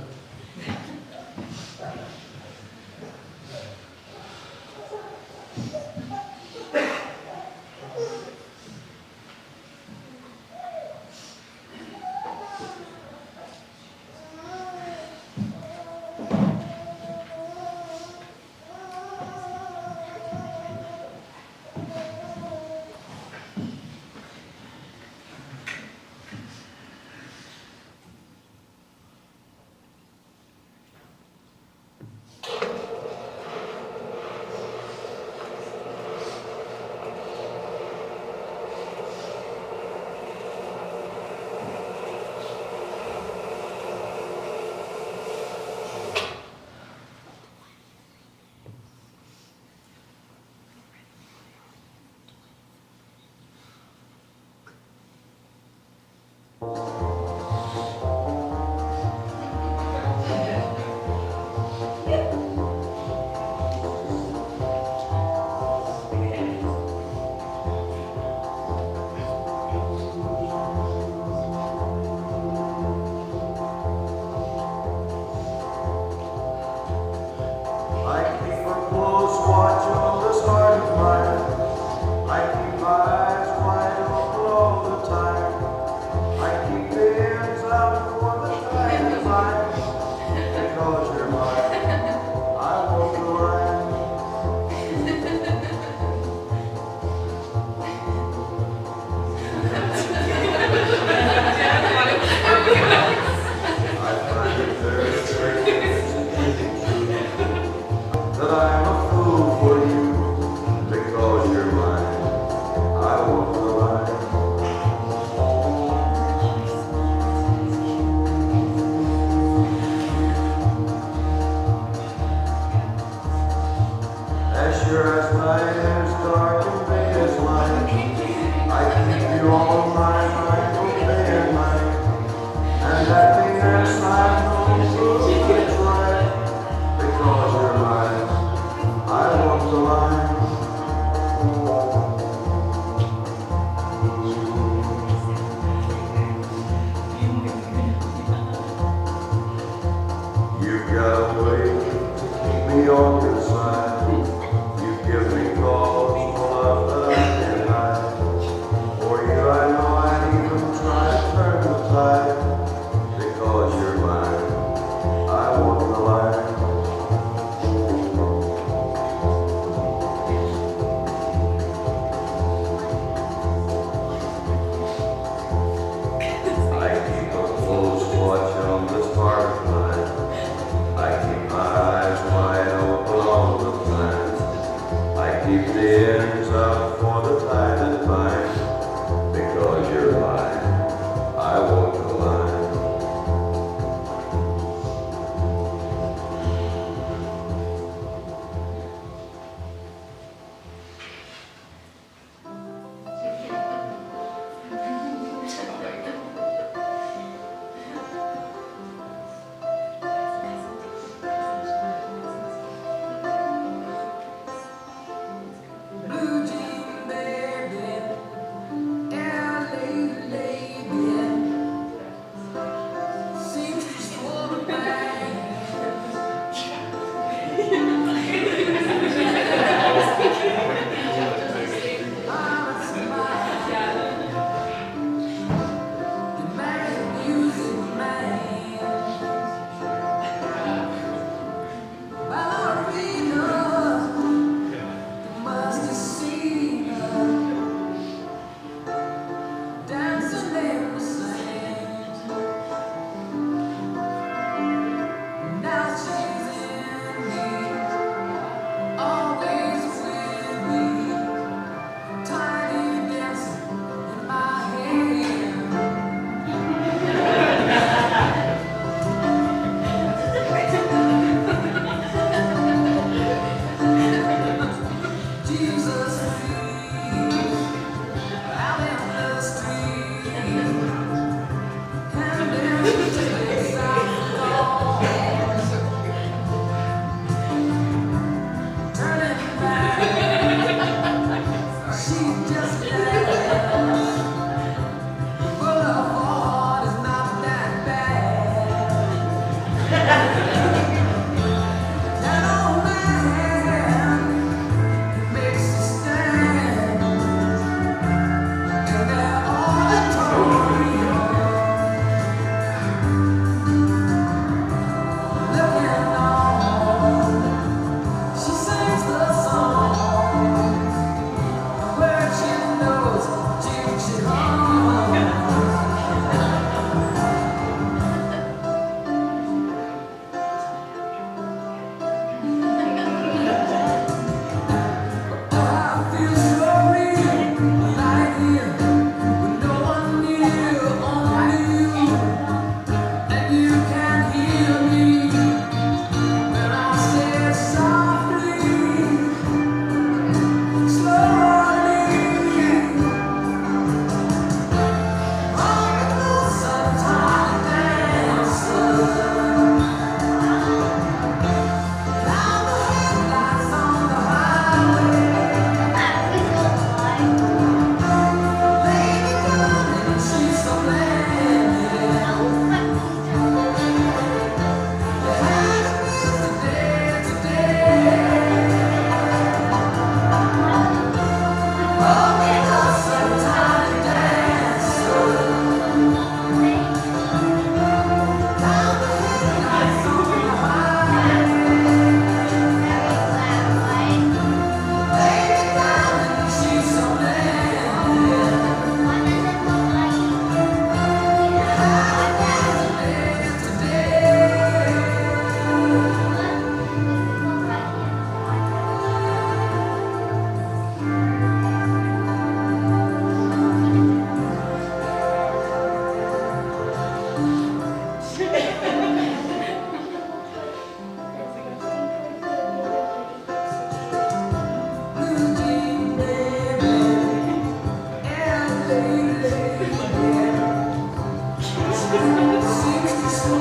Now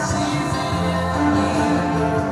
she's in me.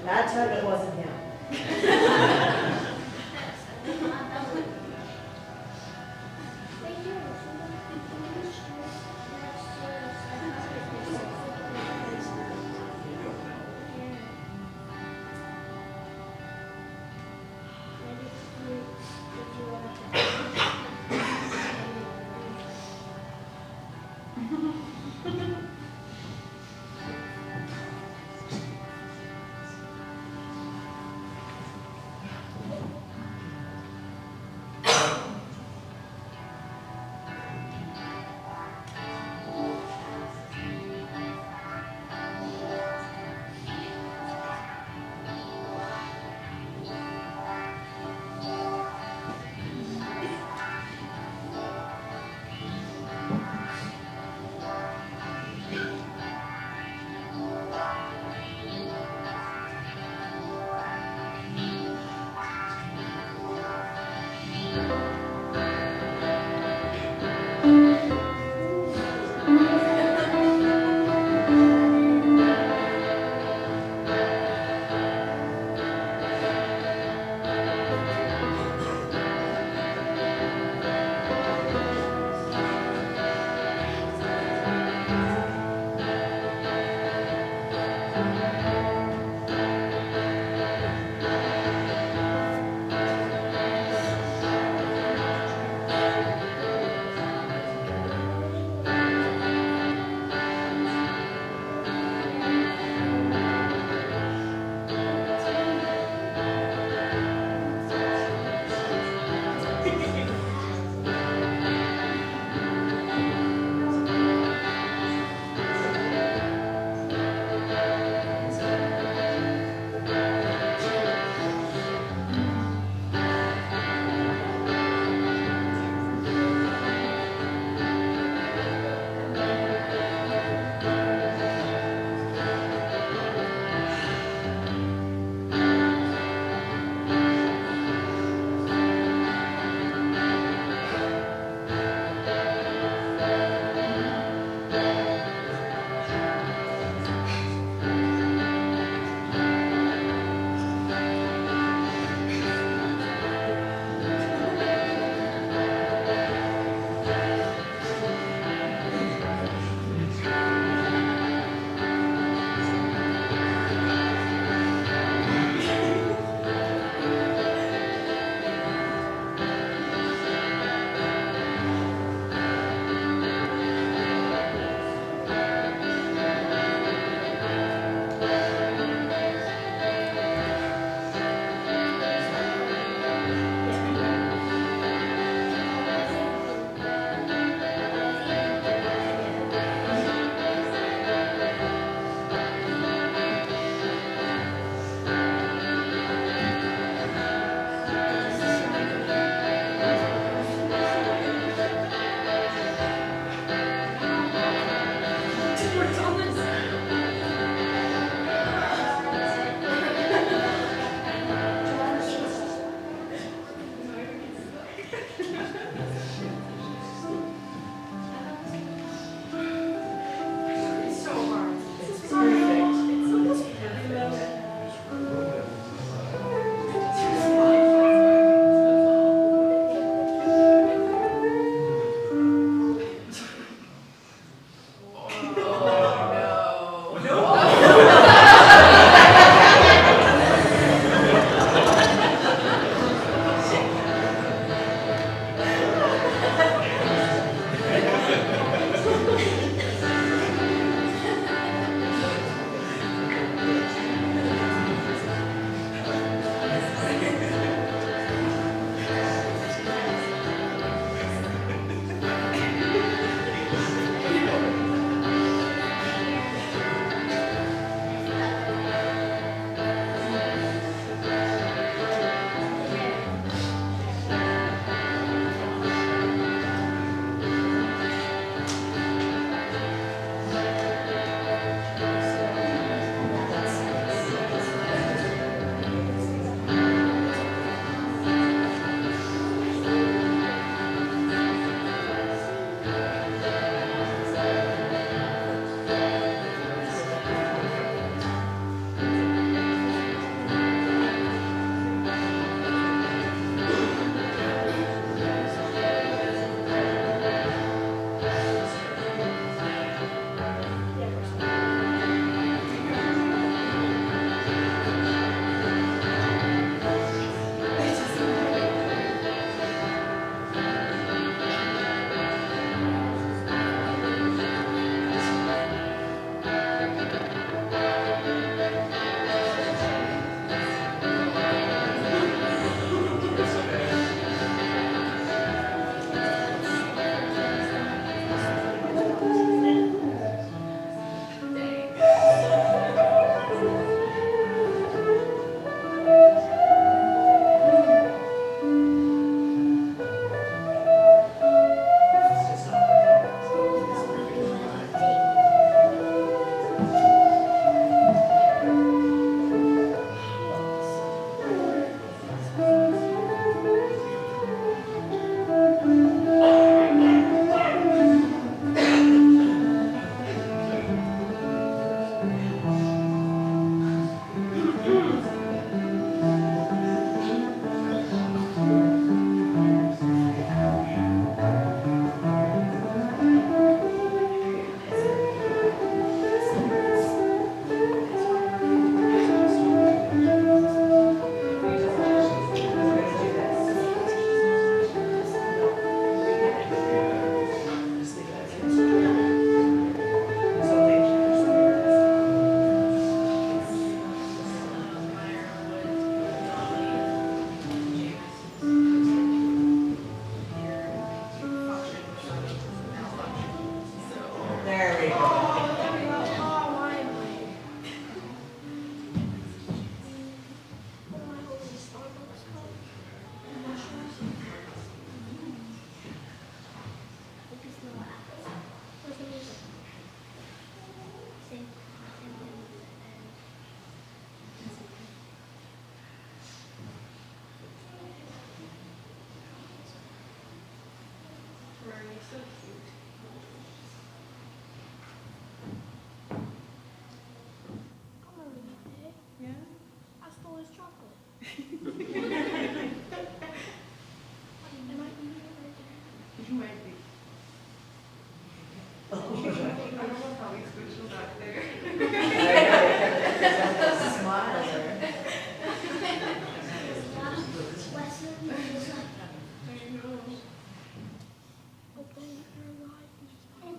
That time it wasn't him.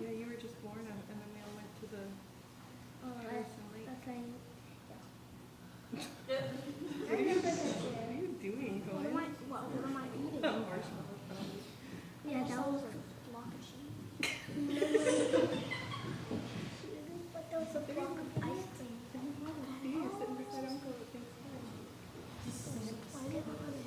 Yeah, you were just born and then we all went to the recently. What are you doing, Colin? What am I eating? Marshmallows, probably. Yeah, that was a block of cheese. But there was a block of ice cream. You're sitting beside Uncle at Thanksgiving. Why did I want to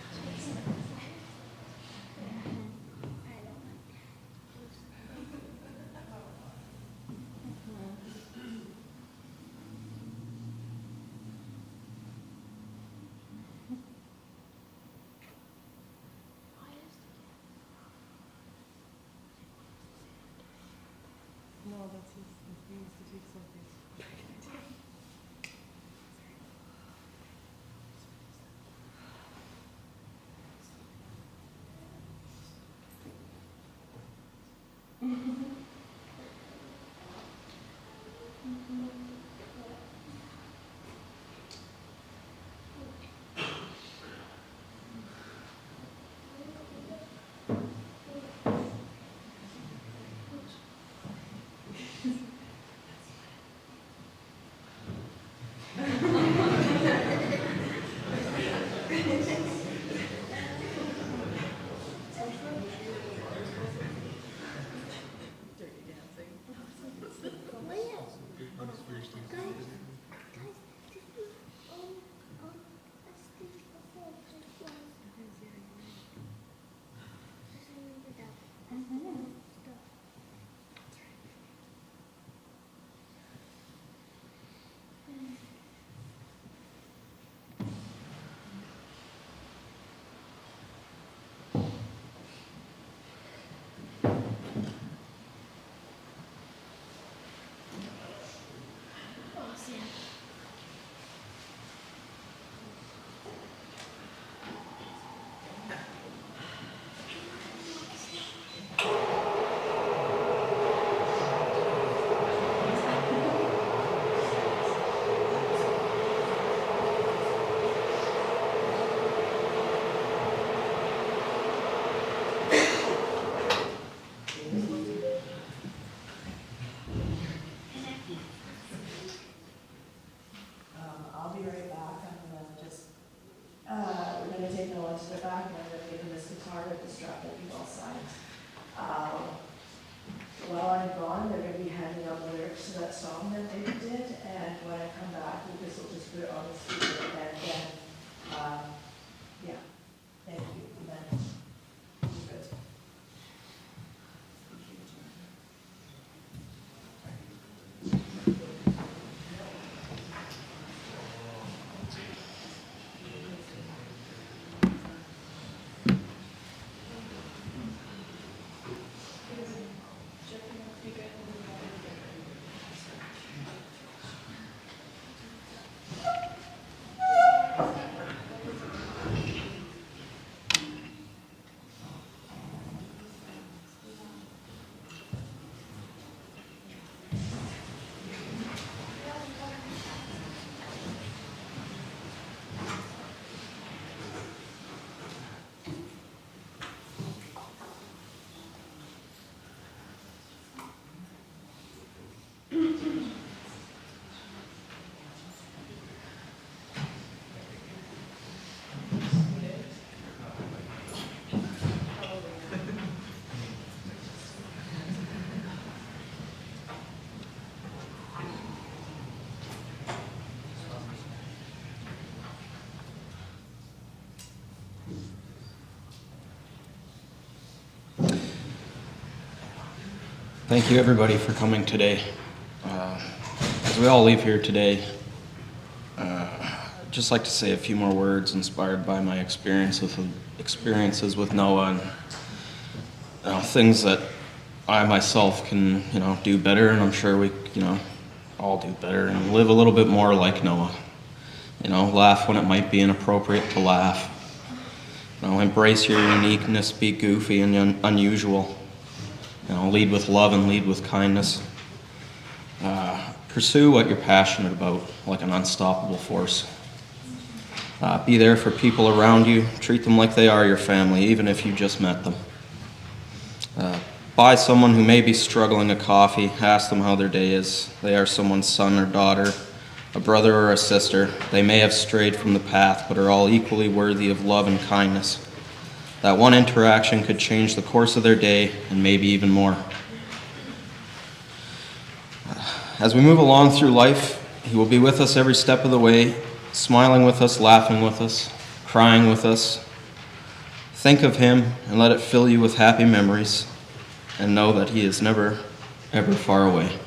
Because he's nice. No, that's his. He used to take selfies. I'll be right back. I'm gonna just, we're gonna take Noah to the back and I'm gonna give him this guitar with the strap that you all signed. While I'm gone, they're gonna be handing out the lyrics to that song that they did, and when I come back, Lucas will just put it on the speaker, and then, yeah, thank you, and then, good. Thank you, everybody, for coming today. As we all leave here today, I'd just like to say a few more words inspired by my experiences with Noah and things that I myself can, do better, and I'm sure we, all do better and live a little bit more like Noah. Laugh when it might be inappropriate to laugh. Embrace your uniqueness, be goofy and unusual. Lead with love and lead with kindness. Pursue what you're passionate about like an unstoppable force. Be there for people around you. Treat them like they are your family, even if you just met them. Buy someone who may be struggling a coffee. Ask them how their day is. They are someone's son or daughter, a brother or a sister. They may have strayed from the path, but are all equally worthy of love and kindness. That one interaction could change the course of their day and maybe even more. As we move along through life, He will be with us every step of the way, smiling with us, laughing with us, crying with us. Think of Him and let it fill you with happy memories, and know that He is never, ever far away.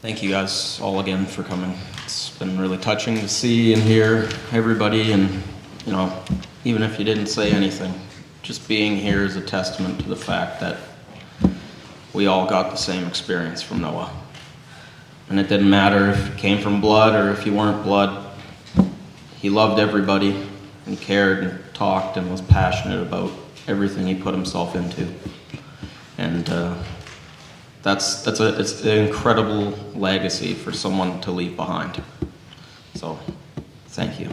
Thank you guys all again for coming. It's been really touching to see and hear everybody, and you know, even if you didn't say anything, just being here is a testament to the fact that we all got the same experience from Noah. And it didn't matter if you came from blood or if you weren't blood. He loved everybody and cared and talked and was passionate about everything he put himself into. And it's an incredible legacy for someone to leave behind. So, thank you.